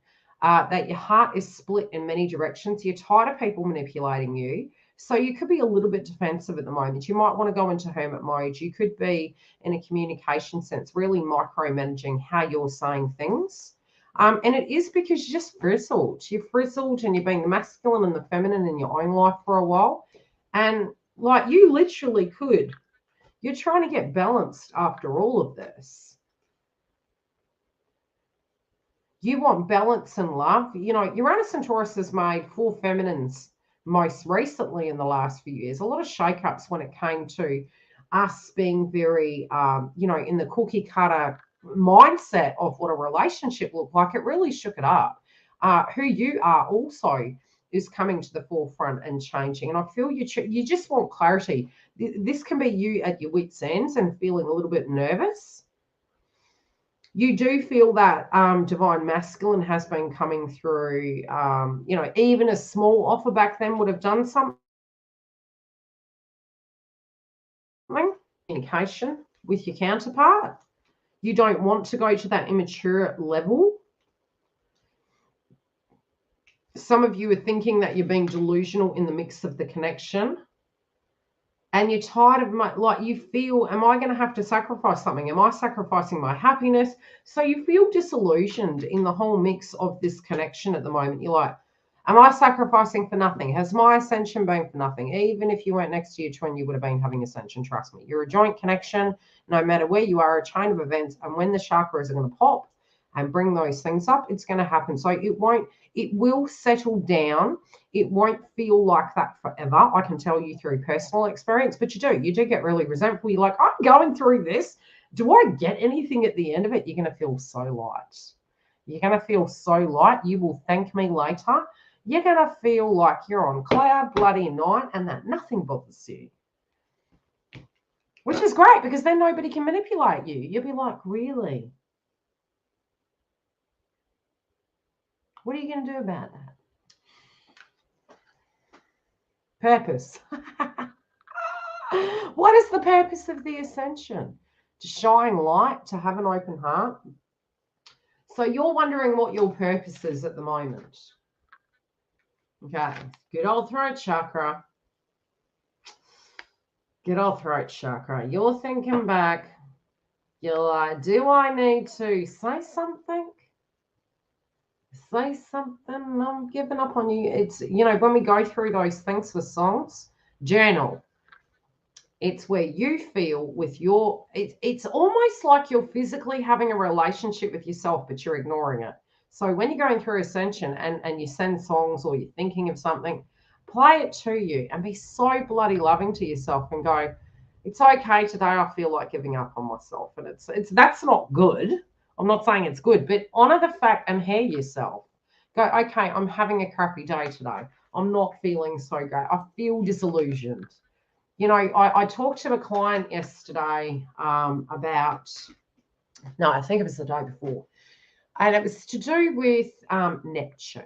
that your heart is split in many directions. You're tired of people manipulating you. So you could be a little bit defensive at the moment. You might want to go into hermit mode. You could be, in a communication sense, really micromanaging how you're saying things. And it is because you're just frizzled. You're frizzled and you've been the masculine and the feminine in your own life for a while. And like you literally could. You're trying to get balanced after all of this. You want balance and love. You know, Uranus and Taurus has made for feminines most recently in the last few years a lot of shake-ups when it came to us being very, you know, in the cookie cutter mindset of what a relationship looked like. It really shook it up. Who you are also is coming to the forefront and changing. And I feel you just want clarity. This can be you at your wits' ends and feeling a little bit nervous. You do feel that divine masculine has been coming through. You know, even a small offer back then would have done something. Communication with your counterpart. You don't want to go to that immature level. Some of you are thinking that you're being delusional in the mix of the connection. And you're tired of like you feel, am I going to have to sacrifice something? Am I sacrificing my happiness? So you feel disillusioned in the whole mix of this connection at the moment. You're like, am I sacrificing for nothing? Has my ascension been for nothing? Even if you weren't next to your twin, you would have been having ascension. Trust me. You're a joint connection. No matter where you are, a chain of events. And when the chakras are going to pop and bring those things up, it's going to happen. So it will settle down. It won't feel like that forever. I can tell you through personal experience, but you do get really resentful. You're like, I'm going through this. Do I get anything at the end of it? You're going to feel so light. You're going to feel so light. You will thank me later. You're going to feel like you're on cloud bloody 9 and that nothing bothers you. Which is great because then nobody can manipulate you. You'll be like, really? What are you going to do about that? Purpose. What is the purpose of the ascension? To shine light, to have an open heart. So you're wondering what your purpose is at the moment. Okay, good old throat chakra. Good old throat chakra. You're thinking back. You're like, do I need to say something? Say something. I'm giving up on you. It's, you know, when we go through those things with songs, journal. It's where you feel with your, it's almost like you're physically having a relationship with yourself, but you're ignoring it. So when you're going through ascension and you send songs or you're thinking of something, play it to you and be so bloody loving to yourself and go, it's okay today. I feel like giving up on myself. And that's not good. I'm not saying it's good, but honor the fact and hear yourself. Go, okay, I'm having a crappy day today. I'm not feeling so great. I feel disillusioned. You know, I talked to a client yesterday about, no, I think it was the day before, and it was to do with Neptune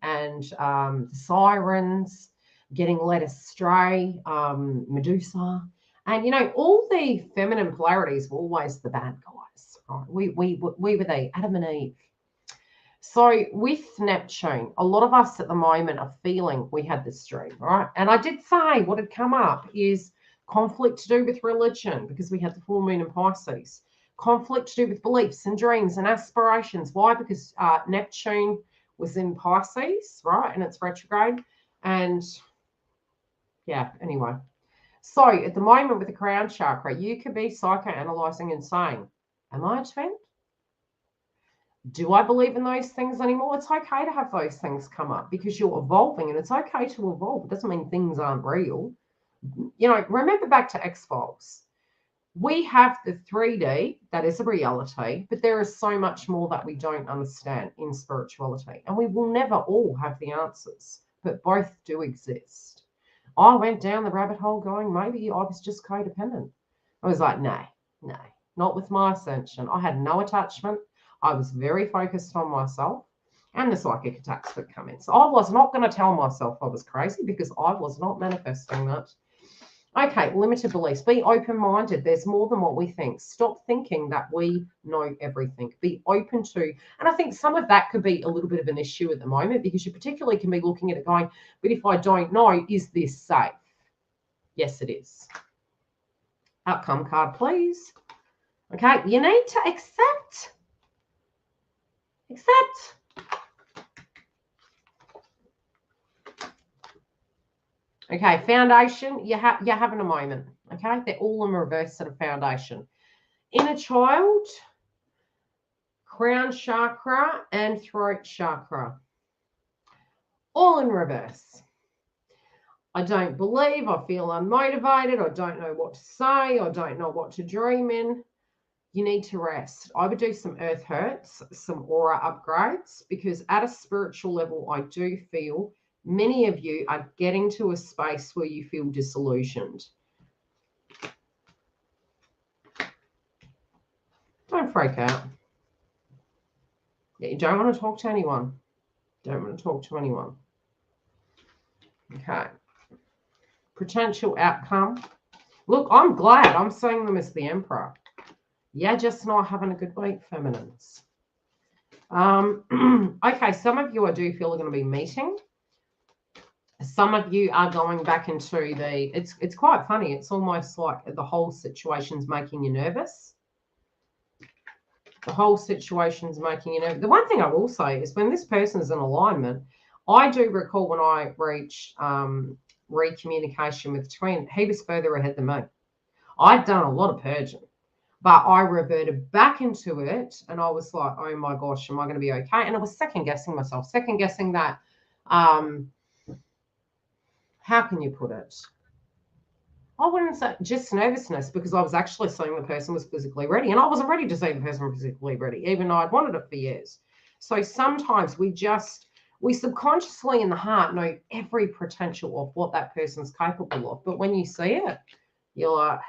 and the sirens, getting led astray, Medusa. And, you know, all the feminine polarities were always the bad guys, right? We were the Adam and Eve. So with Neptune, a lot of us at the moment are feeling we had this dream, right? And I did say what had come up is conflict to do with religion because we had the full moon in Pisces. Conflict to do with beliefs and dreams and aspirations. Why? Because Neptune was in Pisces, right? And it's retrograde. And yeah, anyway. So at the moment with the crown chakra, you could be psychoanalyzing and saying, am I a twin? Do I believe in those things anymore? It's okay to have those things come up because you're evolving, and it's okay to evolve. It doesn't mean things aren't real. You know, remember back to X-Files. We have the 3D, that is a reality, but there is so much more that we don't understand in spirituality. And we will never all have the answers, but both do exist. I went down the rabbit hole going, maybe I was just codependent. I was like, no, not with my ascension. I had no attachment. I was very focused on myself and the psychic attacks that come in. So I was not going to tell myself I was crazy because I was not manifesting that. Okay, limited beliefs. Be open-minded. There's more than what we think. Stop thinking that we know everything. Be open to, and I think some of that could be a little bit of an issue at the moment because you particularly can be looking at it going, but if I don't know, is this safe? Yes, it is. Outcome card, please. Okay, you need to accept. Okay, foundation, you're having a moment. Okay, they're all in reverse sort of foundation. Inner child, crown chakra, and throat chakra. All in reverse. I don't believe, I feel unmotivated, I don't know what to say, I don't know what to dream in. You need to rest. I would do some earth hurts, some aura upgrades, because at a spiritual level, I do feel many of you are getting to a space where you feel disillusioned. Don't freak out. Yeah, you don't want to talk to anyone. Don't want to talk to anyone. Okay. Potential outcome. Look, I'm glad I'm seeing them as the Emperor. Yeah, just not having a good week, feminines. Okay, some of you I do feel are going to be meeting. Some of you are going back into the, it's quite funny. It's almost like the whole situation's making you nervous. The whole situation's making you nervous. The one thing I will say is when this person is in alignment, I do recall when I reached recommunication with twin, he was further ahead than me. I'd done a lot of purging. But I reverted back into it and I was like, oh my gosh, am I going to be okay? And I was second guessing myself, second guessing that, how can you put it? I wouldn't say just nervousness because I was actually saying the person was physically ready and I wasn't ready to say the person was physically ready, even though I'd wanted it for years. So sometimes we subconsciously in the heart know every potential of what that person's capable of. But when you see it, you're like,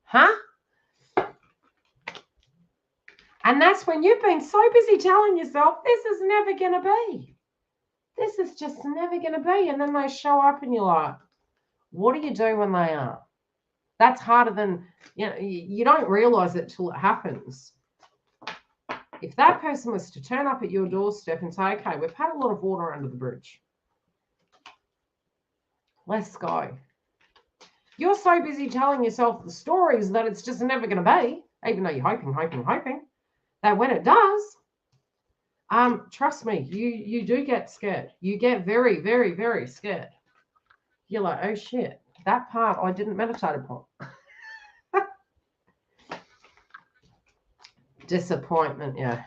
huh? And that's when you've been so busy telling yourself, this is never going to be. This is just never going to be. And then they show up and you're like, what do you do when they are? That's harder than, you know, you don't realize it till it happens. If that person was to turn up at your doorstep and say, okay, we've had a lot of water under the bridge. Let's go. You're so busy telling yourself the stories that it's just never going to be, even though you're hoping. That when it does, trust me, you do get scared. You get very, very, very scared. You're like, oh shit, that part I didn't meditate upon. Disappointment, yeah.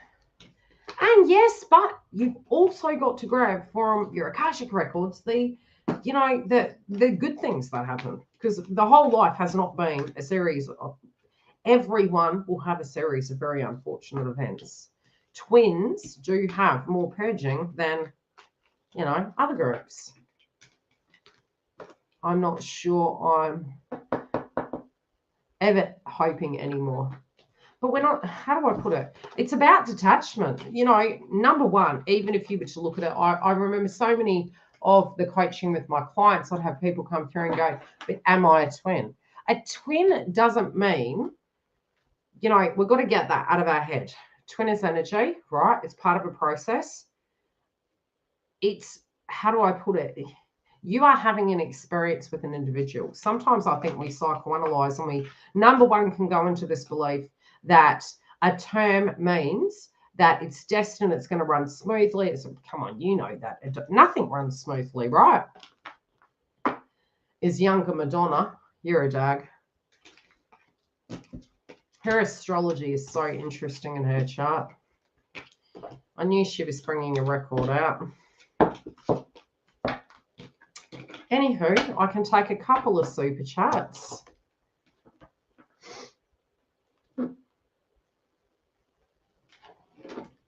And yes, but you've also got to grab from your Akashic records the good things that happen, because the whole life has not been a series of. Everyone will have a series of very unfortunate events. Twins do have more purging than, other groups. I'm not sure I'm ever hoping anymore. But we're not, how do I put it? It's about detachment. Number one, even if you were to look at it, I remember so many of the coaching with my clients, I'd have people come through and go, but am I a twin? A twin doesn't mean, we've got to get that out of our head. Twin is energy, right? It's part of a process. It's, how do I put it? You are having an experience with an individual. Sometimes I think we psychoanalyze and we, number one, can go into this belief that a term means that it's destined, it's going to run smoothly. It's, come on, you know that. Nothing runs smoothly, right? Is younger Madonna. You're a dag. Her astrology is so interesting in her chart. I knew she was bringing a record out. Anywho, I can take a couple of super chats.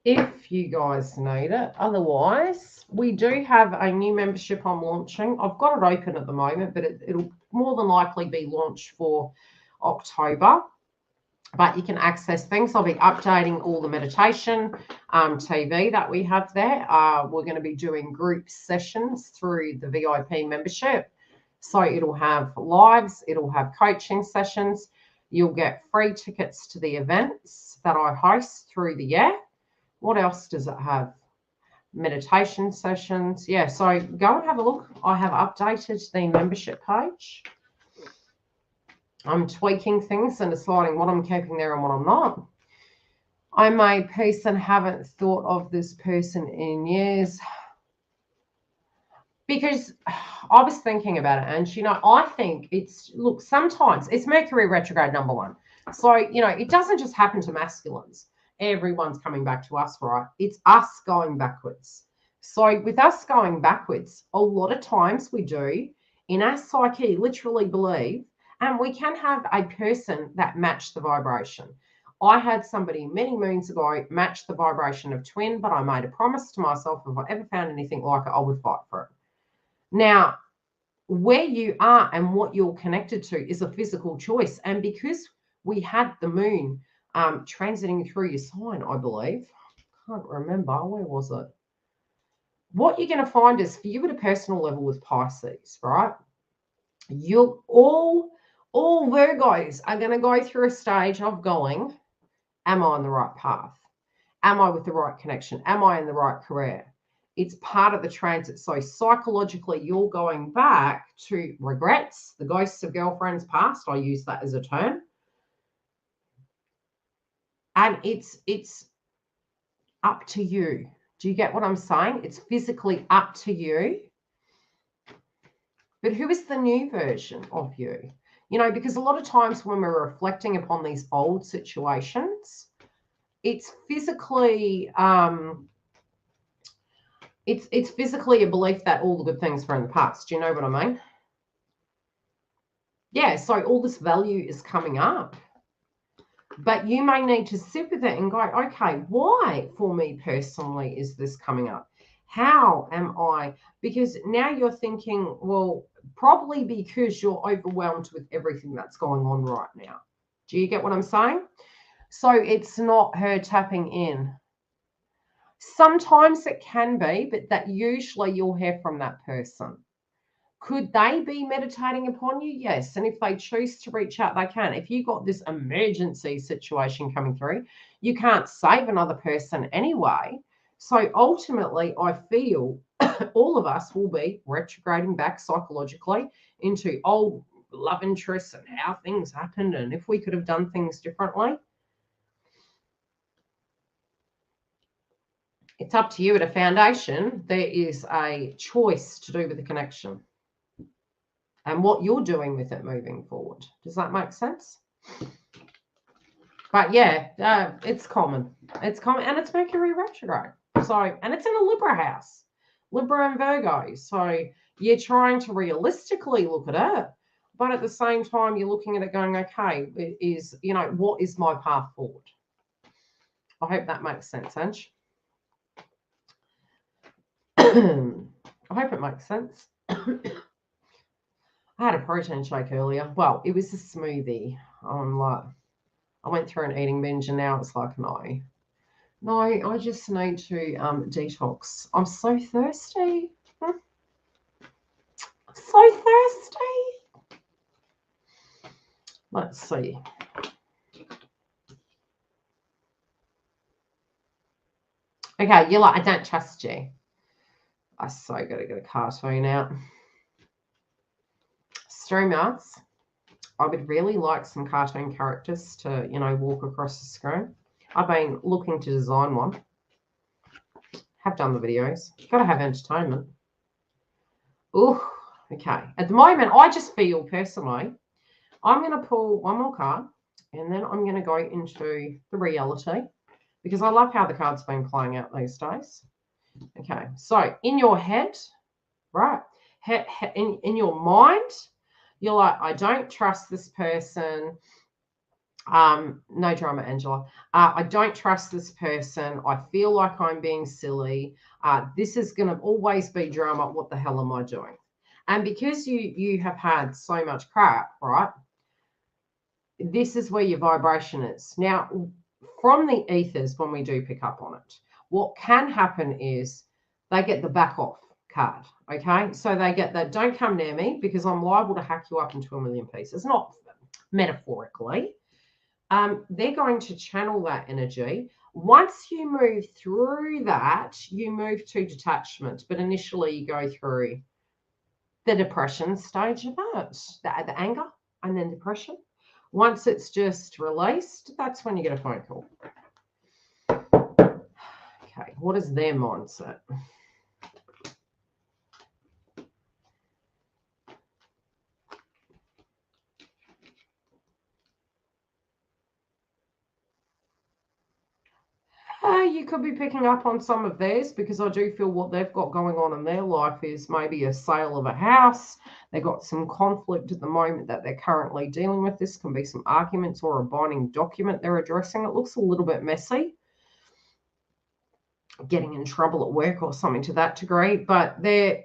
If you guys need it. Otherwise, we do have a new membership I'm launching. I've got it open at the moment, but it'll more than likely be launched for October. But you can access things. I'll be updating all the meditation TV that we have there. We're going to be doing group sessions through the VIP membership. So it'll have lives, it'll have coaching sessions. You'll get free tickets to the events that I host through the year. What else does it have? Meditation sessions. Yeah, so go and have a look. I have updated the membership page. I'm tweaking things and deciding what I'm keeping there and what I'm not. I made peace and haven't thought of this person in years. Because I was thinking about it, and, you know, I think it's, look, sometimes it's Mercury retrograde #1. So, you know, it doesn't just happen to masculines. Everyone's coming back to us, right? It's us going backwards. So with us going backwards, a lot of times we do, in our psyche, literally believe, and we can have a person that matched the vibration. I had somebody many moons ago match the vibration of twin, but I made a promise to myself, if I ever found anything like it, I would fight for it. Now, where you are and what you're connected to is a physical choice. And because we had the moon transiting through your sign, I believe, can't remember, where was it? What you're going to find is, for you at a personal level with Pisces, right? You'll all Virgos are going to go through a stage of going, am I on the right path? Am I with the right connection? Am I in the right career? It's part of the transit. So psychologically, you're going back to regrets, the ghosts of girlfriends past. I use that as a term. And it's up to you. Do you get what I'm saying? It's physically up to you. But who is the new version of you? You know, because a lot of times when we're reflecting upon these old situations, it's physically it's physically a belief that all the good things were in the past. Do you know what I mean? Yeah, so all this value is coming up. But you may need to sit with it and go, okay, why for me personally is this coming up? How am I? Because now you're thinking, well, probably because you're overwhelmed with everything that's going on right now. Do you get what I'm saying? So it's not her tapping in. Sometimes it can be, but that usually you'll hear from that person. Could they be meditating upon you? Yes. And if they choose to reach out, they can. If you got this emergency situation coming through, you can't save another person anyway. So ultimately, I feel all of us will be retrograding back psychologically into old love interests and how things happened and if we could have done things differently. It's up to you. At a foundation, there is a choice to do with the connection and what you're doing with it moving forward. Does that make sense? But yeah, it's common. It's common, and it's Mercury retrograde. So, and it's in a Libra house, Libra and Virgo. So you're trying to realistically look at it, but at the same time, you're looking at it going, okay, it is, you know, what is my path forward? I hope that makes sense, Ange. I hope it makes sense. I had a protein shake earlier. Well, it was a smoothie. I went through an eating binge and now it's like, no, I just need to detox. I'm so thirsty. So thirsty. Let's see. Okay, you're like, I don't trust you. I so got to get a cartoon out. Streamers, I would really like some cartoon characters to, you know, walk across the screen. I've been looking to design one. Have done the videos. You've got to have entertainment. Ooh, okay. At the moment, I just feel personally, I'm going to pull one more card and then I'm going to go into the reality because I love how the card's been playing out these days. Okay, so in your head, right, in your mind, you're like, I don't trust this person. No drama, Angela. I don't trust this person. I feel like I'm being silly. This is going to always be drama. What the hell am I doing? And because you have had so much crap, right? This is where your vibration is. Now, from the ethers, when we do pick up on it, what can happen is they get the back off card. Okay, so they get that, don't come near me because I'm liable to hack you up into a million pieces. Not metaphorically. They're going to channel that energy. Once you move through that, you move to detachment. But initially, you go through the depression stage of it, the anger and then depression. Once it's just released, that's when you get a phone call. Okay, what is their mindset? You could be picking up on some of theirs because I do feel what they've got going on in their life is maybe a sale of a house. They've got some conflict at the moment that they're currently dealing with. This can be some arguments or a binding document they're addressing. It looks a little bit messy. Getting in trouble at work or something to that degree. But they're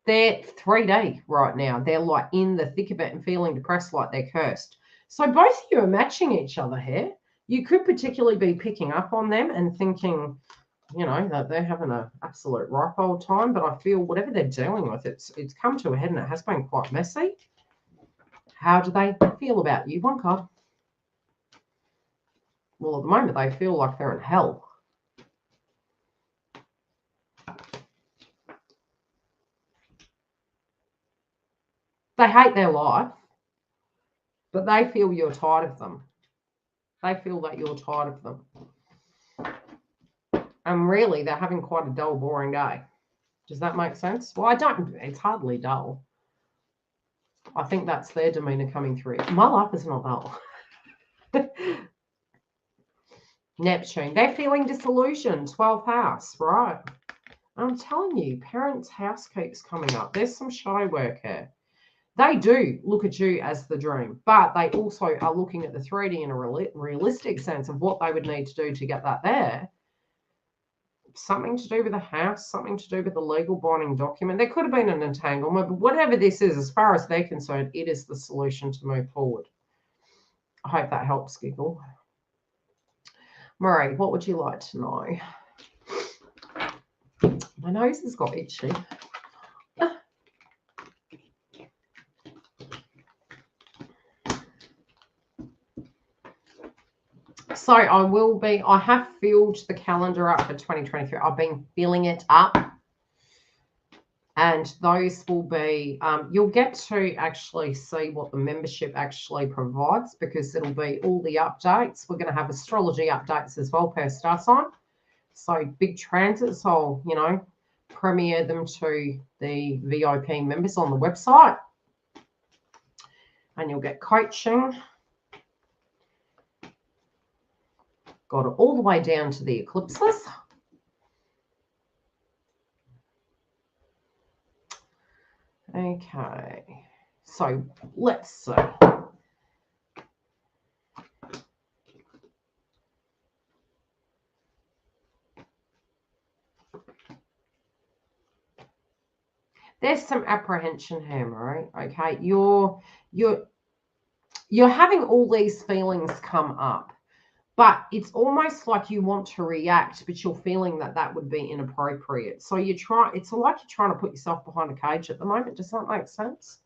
3D right now. They're like in the thick of it and feeling depressed like they're cursed. So both of you are matching each other here. You could particularly be picking up on them and thinking, you know, that they're having an absolute ripe old time. But I feel whatever they're dealing with, it's come to a head and it has been quite messy. How do they feel about you? One card. Well, at the moment, they feel like they're in hell. They hate their life, but they feel you're tired of them. They feel that you're tired of them. And really, they're having quite a dull, boring day. Does that make sense? Well, it's hardly dull. I think that's their demeanor coming through. My life is not dull. Neptune, they're feeling disillusioned. 12th house, right? I'm telling you, parents' house keeps coming up. There's some shadow work here. They do look at you as the dream, but they also are looking at the 3D in a realistic sense of what they would need to do to get that there. Something to do with the house, something to do with the legal binding document. There could have been an entanglement, but whatever this is, as far as they're concerned, it is the solution to move forward. I hope that helps, Giggle. Marie, what would you like to know? My nose has got itchy. So I have filled the calendar up for 2023. I've been filling it up. And those will be, you'll get to actually see what the membership actually provides because it'll be all the updates. We're going to have astrology updates as well per star sign. So big transits, I'll, you know, premiere them to the VIP members on the website. And you'll get coaching. Got it all the way down to the eclipses. Okay, so let's see. There's some apprehension here, right? Okay, you're having all these feelings come up, but it's almost like you want to react, but you're feeling that would be inappropriate. So it's like you're trying to put yourself behind a cage at the moment. Does that make sense?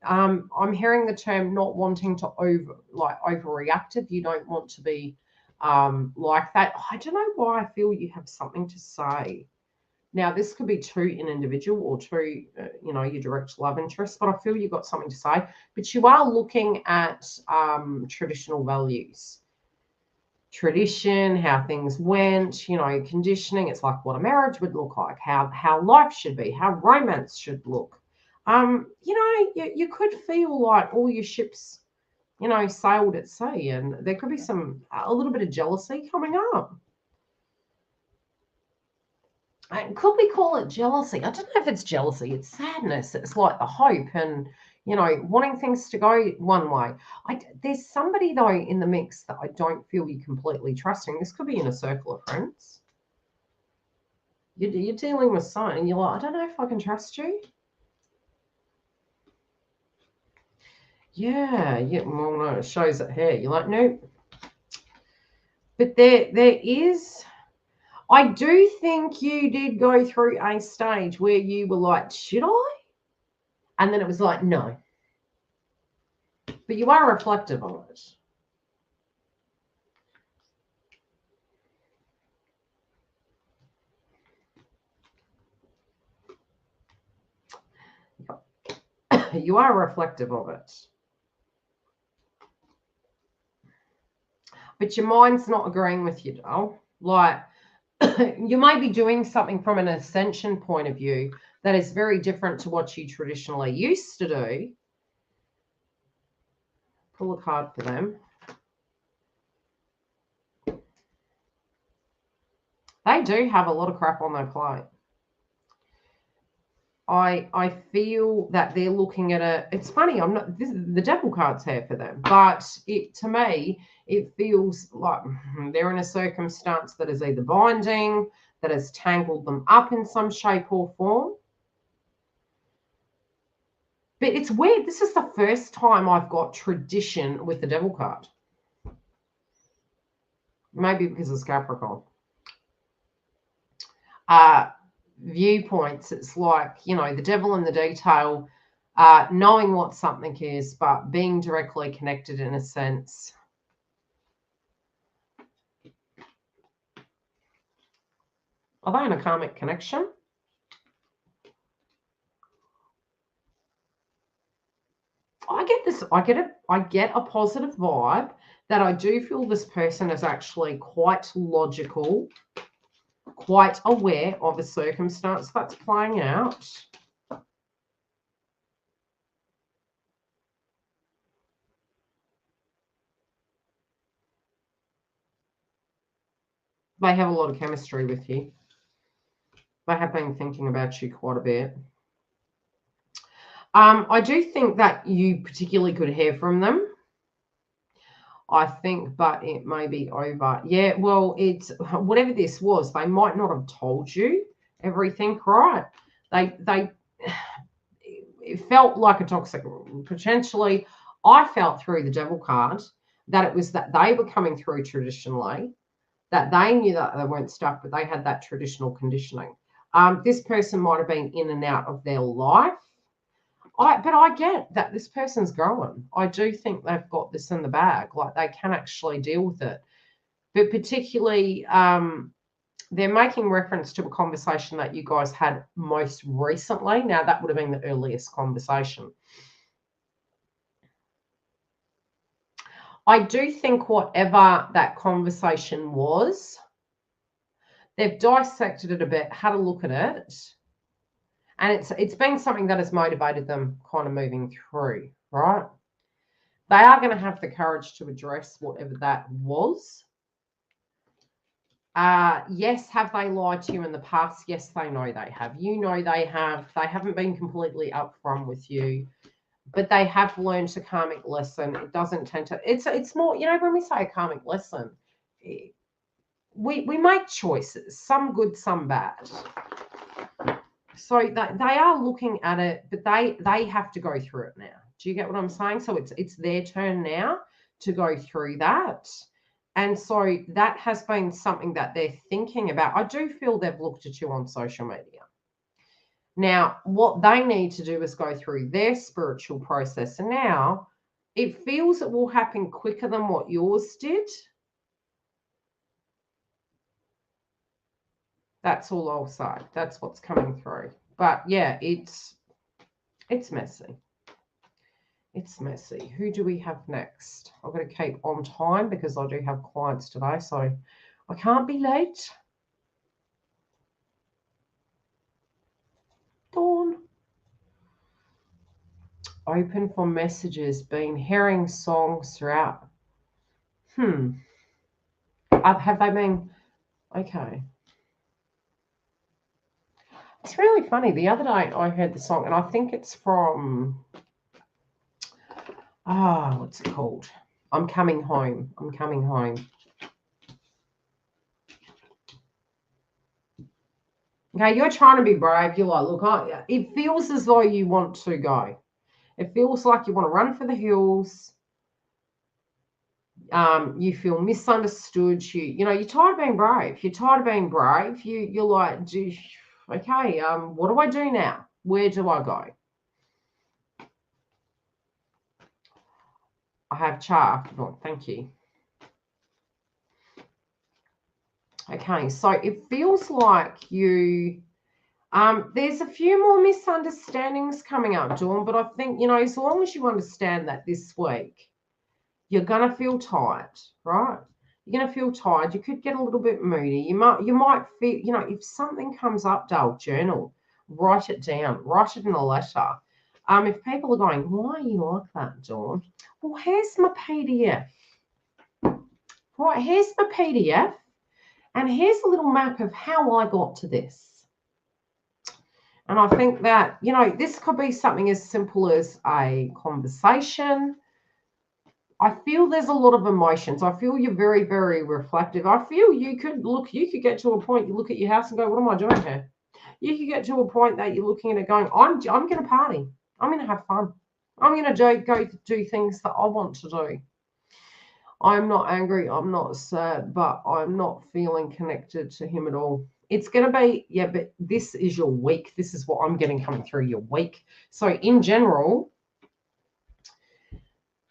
I'm hearing the term not wanting to overreactive. You don't want to be like that. I don't know why I feel you have something to say. Now, this could be to an individual or to, your direct love interest, but I feel you've got something to say. But you are looking at traditional values. Tradition, how things went, conditioning. It's like what a marriage would look like, how life should be, how romance should look. You could feel like all your ships, sailed at sea, and there could be a little bit of jealousy coming up. And could we call it jealousy? I don't know if it's jealousy. It's sadness. It's like the hope and, wanting things to go one way. There's somebody, though, in the mix that I don't feel you completely trusting. This could be in a circle of friends. You're dealing with someone and you're like, I don't know if I can trust you. Yeah, well, no, it shows it here. You're like, nope. But there is... I do think you did go through a stage where you were like, should I? And then it was like, no. But you are reflective on it. You are reflective of it. But your mind's not agreeing with you, doll. Like, you might be doing something from an ascension point of view that is very different to what you traditionally used to do. Pull a card for them. They do have a lot of crap on their plate. I feel that they're looking at it. It's funny, the devil card's here for them, but to me, it feels like they're in a circumstance that is either binding, that has tangled them up in some shape or form. But it's weird. This is the first time I've got tradition with the devil card. Maybe because it's Capricorn. Viewpoints, it's like, the devil in the detail, knowing what something is, but being directly connected in a sense. Are they in a karmic connection? I get this. I get a positive vibe that I do feel this person is actually quite logical, quite aware of a circumstance that's playing out. They have a lot of chemistry with you. They have been thinking about you quite a bit. I do think that you particularly could hear from them. I think, but it may be over. Yeah, well, it's whatever this was, they might not have told you everything, right? It felt like a toxic, potentially. I felt through the devil card that it was that they were coming through traditionally, that they knew that they weren't stuck, but they had that traditional conditioning. This person might have been in and out of their life. But I get that this person's growing. I do think they've got this in the bag, like they can actually deal with it. But particularly, they're making reference to a conversation that you guys had most recently. Now, that would have been the earliest conversation. I do think whatever that conversation was, they've dissected it a bit, had a look at it. And it's been something that has motivated them kind of moving through, right? They are going to have the courage to address whatever that was. Yes, have they lied to you in the past? Yes, they know they have. You know they have. They haven't been completely upfront with you, but they have learned a karmic lesson. It doesn't tend to... It's more, when we say a karmic lesson, we make choices, some good, some bad. So they are looking at it, but they have to go through it now. Do you get what I'm saying? So it's their turn now to go through that. And so that has been something that they're thinking about. I do feel they've looked at you on social media. Now, what they need to do is go through their spiritual process. And now it feels it will happen quicker than what yours did. That's all I'll say. That's what's coming through. But yeah, it's messy. It's messy. Who do we have next? I've got to keep on time because I do have clients today, so I can't be late. Dawn. Open for messages. Been hearing songs throughout. Have they been? Okay. It's really funny. The other day I heard the song, and I think it's from, what's it called? I'm Coming Home. I'm Coming Home. Okay, you're trying to be brave. You're like, look, it feels as though you want to go. It feels like you want to run for the hills. You feel misunderstood. You're tired of being brave. You're tired of being brave. You're like, okay, what do I do now? Where do I go? I have chart. Oh, thank you. Okay, so it feels like you, there's a few more misunderstandings coming up, Dawn, but I think, as long as you understand that this week, you're going to feel tired, right? You're going to feel tired. You could get a little bit moody. You might feel, if something comes up, Dale, journal, write it down, write it in a letter. If people are going, why are you like that, Dawn? Well, here's my PDF. Right, here's my PDF. And here's a little map of how I got to this. And I think that, this could be something as simple as a conversation. I feel there's a lot of emotions. I feel you're very, very reflective. I feel you could get to a point, you look at your house and go, what am I doing here? You could get to a point that you're looking at it going, I'm going to party. I'm going to have fun. I'm going to go do things that I want to do. I'm not angry, I'm not sad, but I'm not feeling connected to him at all. It's going to be, yeah, but this is your week. This is what I'm getting coming through your week. So in general,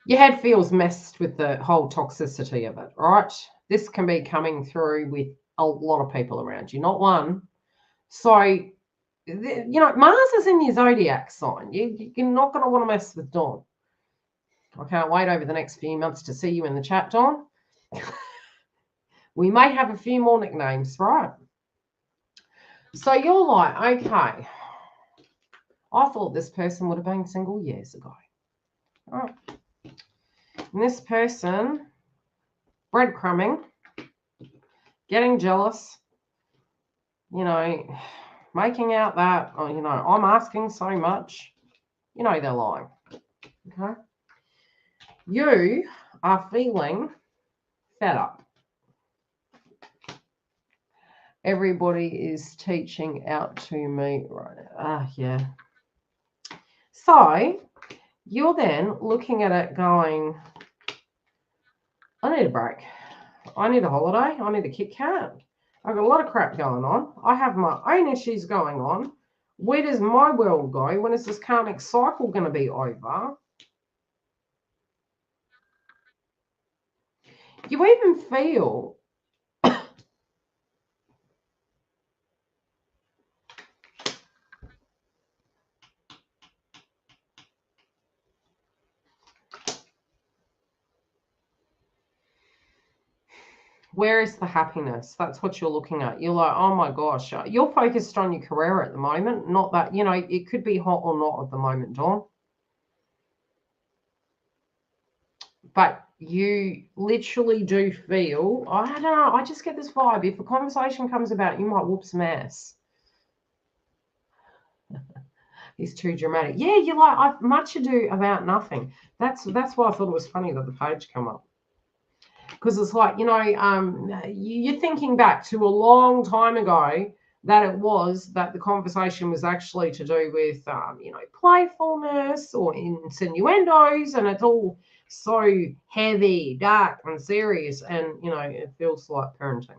your head feels messed with the whole toxicity of it, right? This can be coming through with a lot of people around you, not one. So, Mars is in your zodiac sign. You're not going to want to mess with Dawn. I can't wait over the next few months to see you in the chat, Dawn. We may have a few more nicknames, right? So you're like, okay, I thought this person would have been single years ago. All right. And this person, breadcrumbing, getting jealous, making out that, I'm asking so much. They're lying. Okay. You are feeling fed up. Everybody is teaching out to me right now. Yeah. So you're then looking at it going, I need a break. I need a holiday. I need a Kit Kat. I've got a lot of crap going on. I have my own issues going on. Where does my world go? When is this karmic cycle going to be over? You even feel where is the happiness? That's what you're looking at. You're like, oh my gosh, you're focused on your career at the moment. Not that, it could be hot or not at the moment, Dawn. But you literally do feel, I don't know, I just get this vibe. If a conversation comes about, you might whoop some ass. He's too dramatic. Yeah, you're like, I've much ado about nothing. That's why I thought it was funny that the page come up. Because it's like, you're thinking back to a long time ago that it was that the conversation was actually to do with, playfulness or insinuendos, and it's all so heavy, dark, and serious, and, it feels like parenting.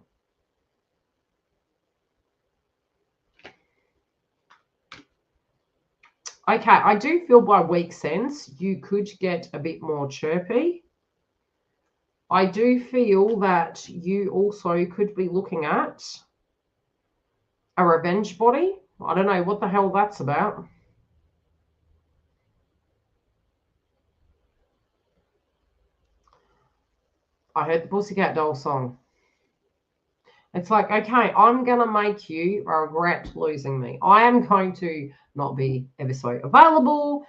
Okay, I do feel by week sense you could get a bit more chirpy. I do feel that you also could be looking at A revenge body? I don't know what the hell that's about. I heard the Pussycat Doll song. It's like, okay, I'm going to make you regret losing me. I am going to not be ever so available.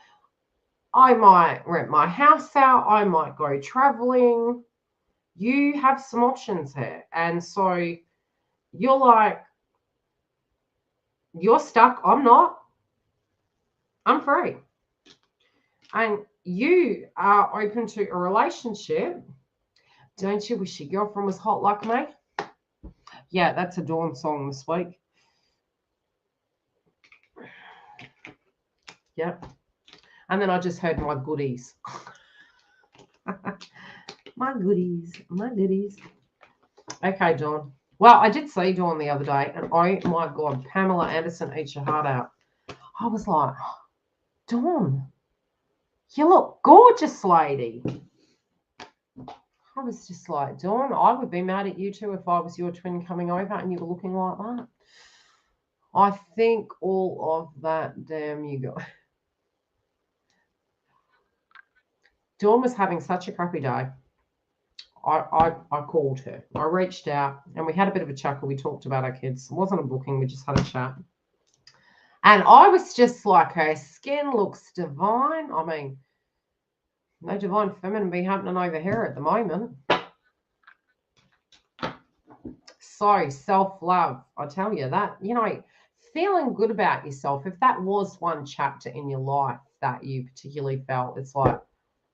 I might rent my house out. I might go traveling. You have some options here. And so you're like, you're stuck. I'm not. I'm free. And you are open to a relationship. Don't you wish your girlfriend was hot like me? Yeah, that's a Dawn song this week. Yep. And then I just heard my goodies. My goodies. My goodies. Okay, Dawn. Well, I did see Dawn the other day, and oh my God, Pamela Anderson, eat your heart out. I was like, Dawn, you look gorgeous, lady. I was just like, Dawn, I would be mad at you too if I was your twin coming over and you were looking like that. I think all of that, damn you guys. Dawn was having such a crappy day. I called her. I reached out and we had a bit of a chuckle. We talked about our kids. It wasn't a booking. We just had a chat. And I was just like, her skin looks divine. I mean, no divine feminine be happening over here at the moment. So self-love, I tell you that, you know, feeling good about yourself, if that was one chapter in your life that you particularly felt, it's like,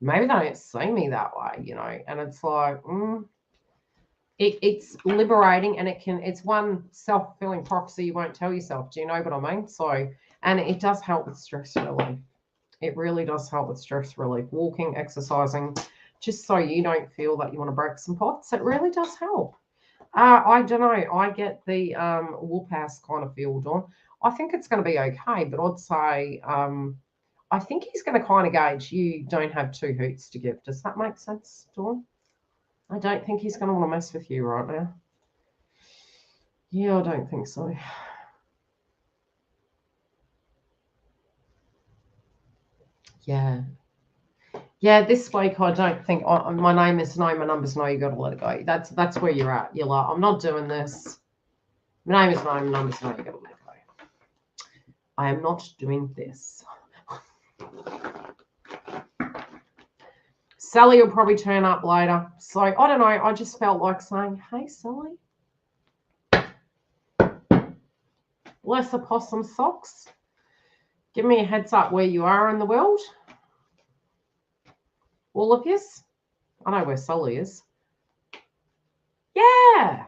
maybe they don't see me that way, you know, and it's like, it's liberating, and it's one self-fulfilling prophecy you won't tell yourself. Do you know what I mean? So, and it does help with stress relief. It really does help with stress relief. Walking, exercising, just so you don't feel that you want to break some pots. It really does help. I don't know. I get the whoop ass kind of feel, Dawn. I think it's going to be okay, but I'd say I think he's going to kind of gauge you don't have two hoots to give. Does that make sense, Dawn? I don't think he's going to want to mess with you right now. Yeah, I don't think so. Yeah. Yeah, this week I don't think my name is no, my number's no, you got to let it go. That's where you're at. You're like, I'm not doing this. My name is no, my number's no, you got to let it go. I am not doing this. Sally will probably turn up later. So I don't know. I just felt like saying, hey, Sally. Bless the possum socks. Give me a heads up where you are in the world. All of yous. I know where Sally is. Yeah.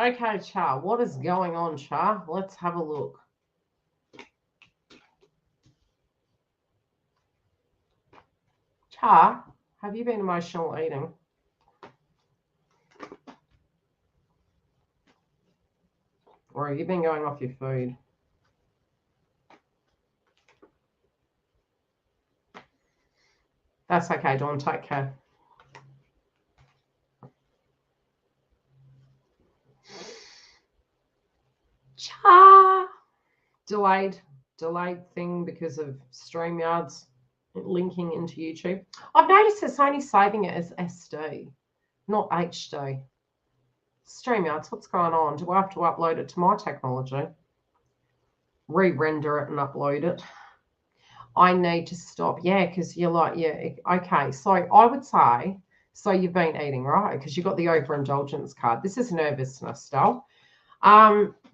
Okay, Char. What is going on, Char? Let's have a look. Char, have you been emotional eating? Or have you been going off your food? That's okay, Dawn. Take care. Cha! Delayed thing because of StreamYard's linking into YouTube. I've noticed it's only saving it as SD, not HD. StreamYards, what's going on? Do I have to upload it to my technology? Re-render it and upload it. I need to stop. Yeah, because you're like, yeah, okay. So I would say, so you've been eating, right? Because you've got the overindulgence card. This is nervousness stuff.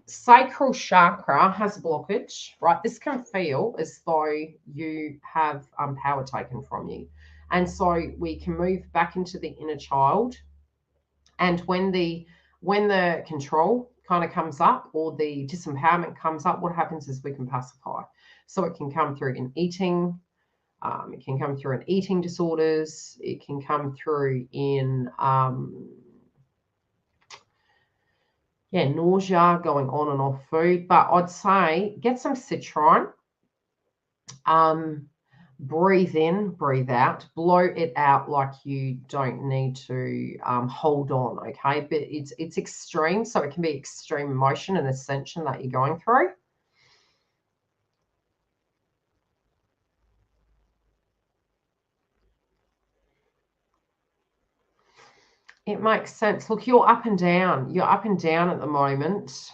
Sacral chakra has a blockage, right? This can feel as though you have power taken from you. And so we can move back into the inner child. And when the control kind of comes up or the disempowerment comes up, what happens is we can pacify. So it can come through in eating. It can come through in eating disorders. It can come through in nausea, going on and off food. But I'd say get some citrine. breathe in, breathe out, blow it out like you don't need to hold on, okay? But it's extreme, so it can be extreme emotion and ascension that you're going through. It makes sense. Look, you're up and down. You're up and down at the moment.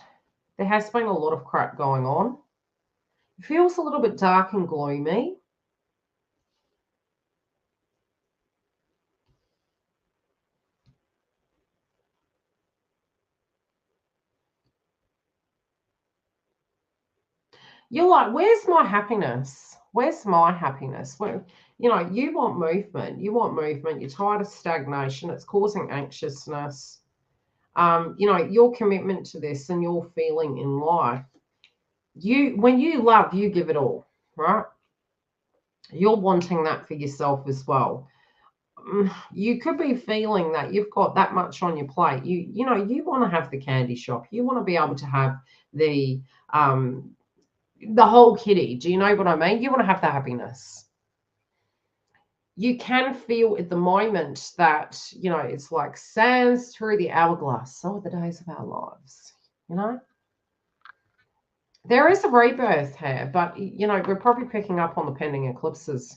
There has been a lot of crap going on. It feels a little bit dark and gloomy. You're like, where's my happiness? Where's my happiness? Well, you know, you want movement. You want movement. You're tired of stagnation. It's causing anxiousness. You know, your commitment to this and your feeling in life. When you love, you give it all, right? You're wanting that for yourself as well. You could be feeling that you've got that much on your plate. You know, you want to have the candy shop. You want to be able to have the whole kitty. Do you know what I mean? You want to have the happiness. You can feel at the moment that, you know, it's like sands through the hourglass. So are the days of our lives, you know? There is a rebirth here, but, you know, we're probably picking up on the pending eclipses.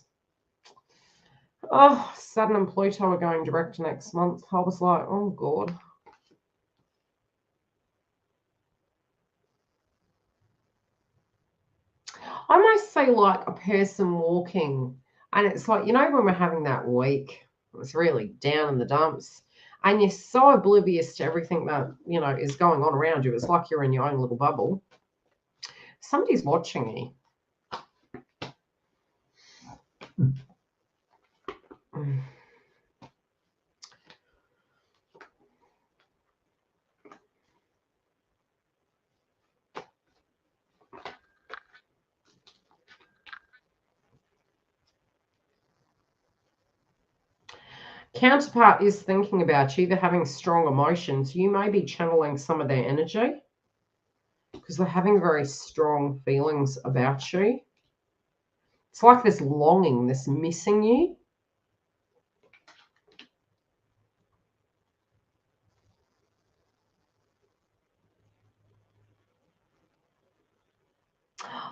Oh, Saturn and Pluto are going direct next month. I was like, oh, God. I might say like a person walking, and it's like, you know, when we're having that week, it's really down in the dumps, and you're so oblivious to everything that, you know, is going on around you. It's like you're in your own little bubble. Somebody's watching you. Counterpart is thinking about you. They're having strong emotions. You may be channeling some of their energy because they're having very strong feelings about you. It's like this longing, this missing you.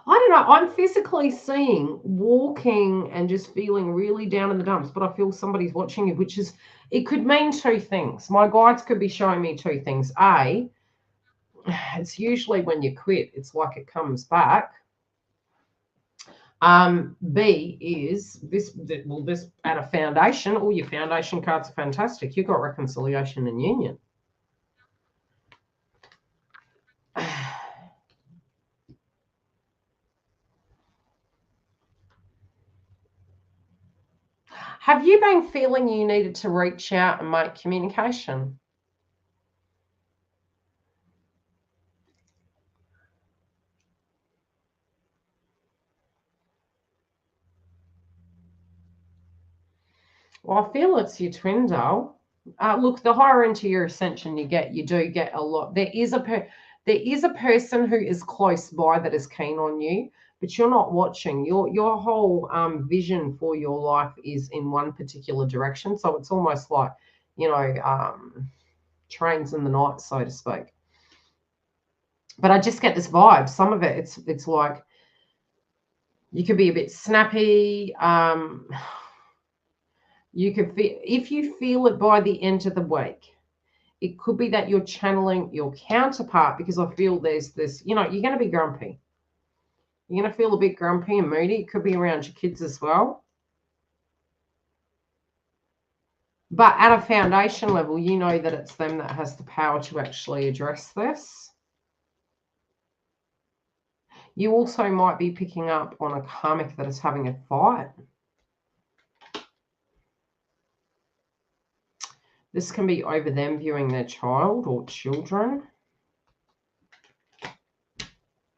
I don't know. I'm physically seeing walking and just feeling really down in the dumps, but I feel somebody's watching you, which is, it could mean two things. My guides could be showing me two things. A, it's usually when you quit, it's like it comes back. B is this at a foundation. All your foundation cards are fantastic. You've got reconciliation and union. Have you been feeling you needed to reach out and make communication? Well, I feel it's your twin, doll. Look, the higher into your ascension you get, you do get a lot. There is a person who is close by that is keen on you, but you're not watching. Your whole vision for your life is in one particular direction. So it's almost like, you know, trains in the night, so to speak. But I just get this vibe. Some of it, it's like you could be a bit snappy. You could feel, if you feel it by the end of the week, it could be that you're channeling your counterpart, because I feel there's this, you know, you're going to be grumpy. You're going to feel a bit grumpy and moody. It could be around your kids as well. But at a foundation level, you know that it's them that has the power to actually address this. You also might be picking up on a karmic that is having a fight. This can be over them viewing their child or children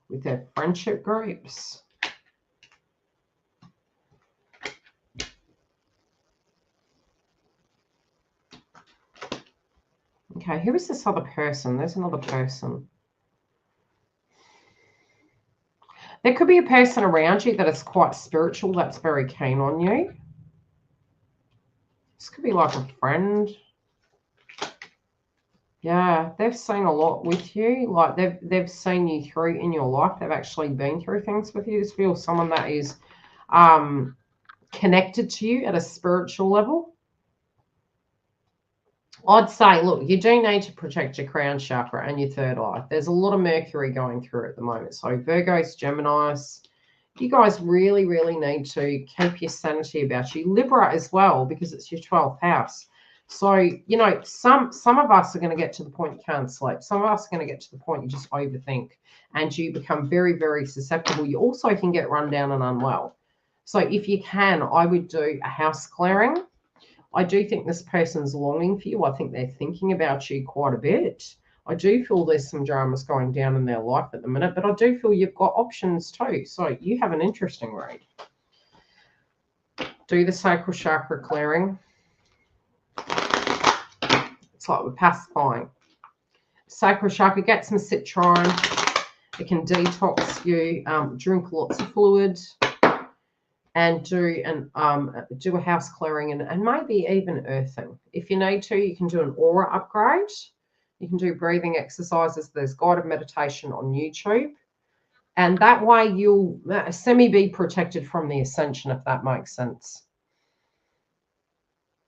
with their friendship groups. Okay, who is this other person? There's another person. There could be a person around you that is quite spiritual, that's very keen on you. This could be like a friend. Yeah, they've seen a lot with you. Like they've seen you through in your life. They've actually been through things with you. This feels someone that is connected to you at a spiritual level. I'd say, look, you do need to protect your crown chakra and your third eye. There's a lot of Mercury going through at the moment. So Virgos, Geminis, you guys really, really need to keep your sanity about you. Libra as well, because it's your 12th house. So, you know, some of us are going to get to the point you can't sleep. Some of us are going to get to the point you just overthink and you become very, very susceptible. You also can get run down and unwell. So if you can, I would do a house clearing. I do think this person's longing for you. I think they're thinking about you quite a bit. I do feel there's some dramas going down in their life at the minute, but I do feel you've got options too. So you have an interesting read. Do the sacral chakra clearing. It's like we're pacifying. Sacral chakra, get some citron. It can detox you. Drink lots of fluid. And do a house clearing and maybe even earthing. If you need to, you can do an aura upgrade. You can do breathing exercises. There's guided meditation on YouTube. And that way you'll semi-be protected from the ascension, if that makes sense.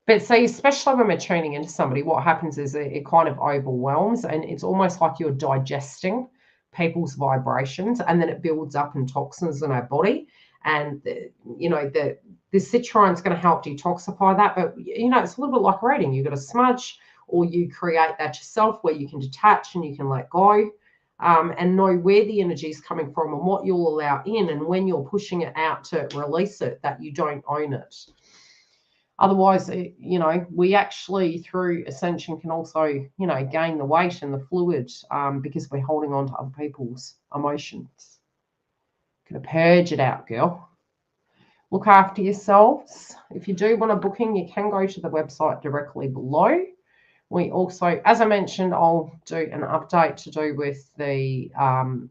But see, especially when we're tuning into somebody, what happens is it kind of overwhelms and it's almost like you're digesting people's vibrations and then it builds up in toxins in our body. And, you know, the citron's going to help detoxify that. But, you know, it's a little bit like reading. You've got a smudge or you create that yourself where you can detach and you can let go and know where the energy is coming from and what you'll allow in. And when you're pushing it out to release it, that you don't own it. Otherwise, you know, we actually, through ascension, can also, you know, gain the weight and the fluid because we're holding on to other people's emotions. Gonna purge it out, girl. Look after yourselves. If you do want a booking, you can go to the website directly below. We also, as I mentioned, I'll do an update to do with the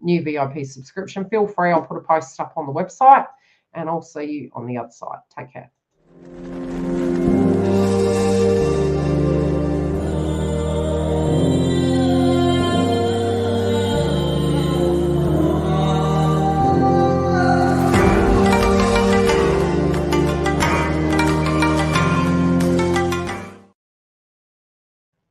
new VIP subscription. Feel free, I'll put a post up on the website and I'll see you on the other side. Take care.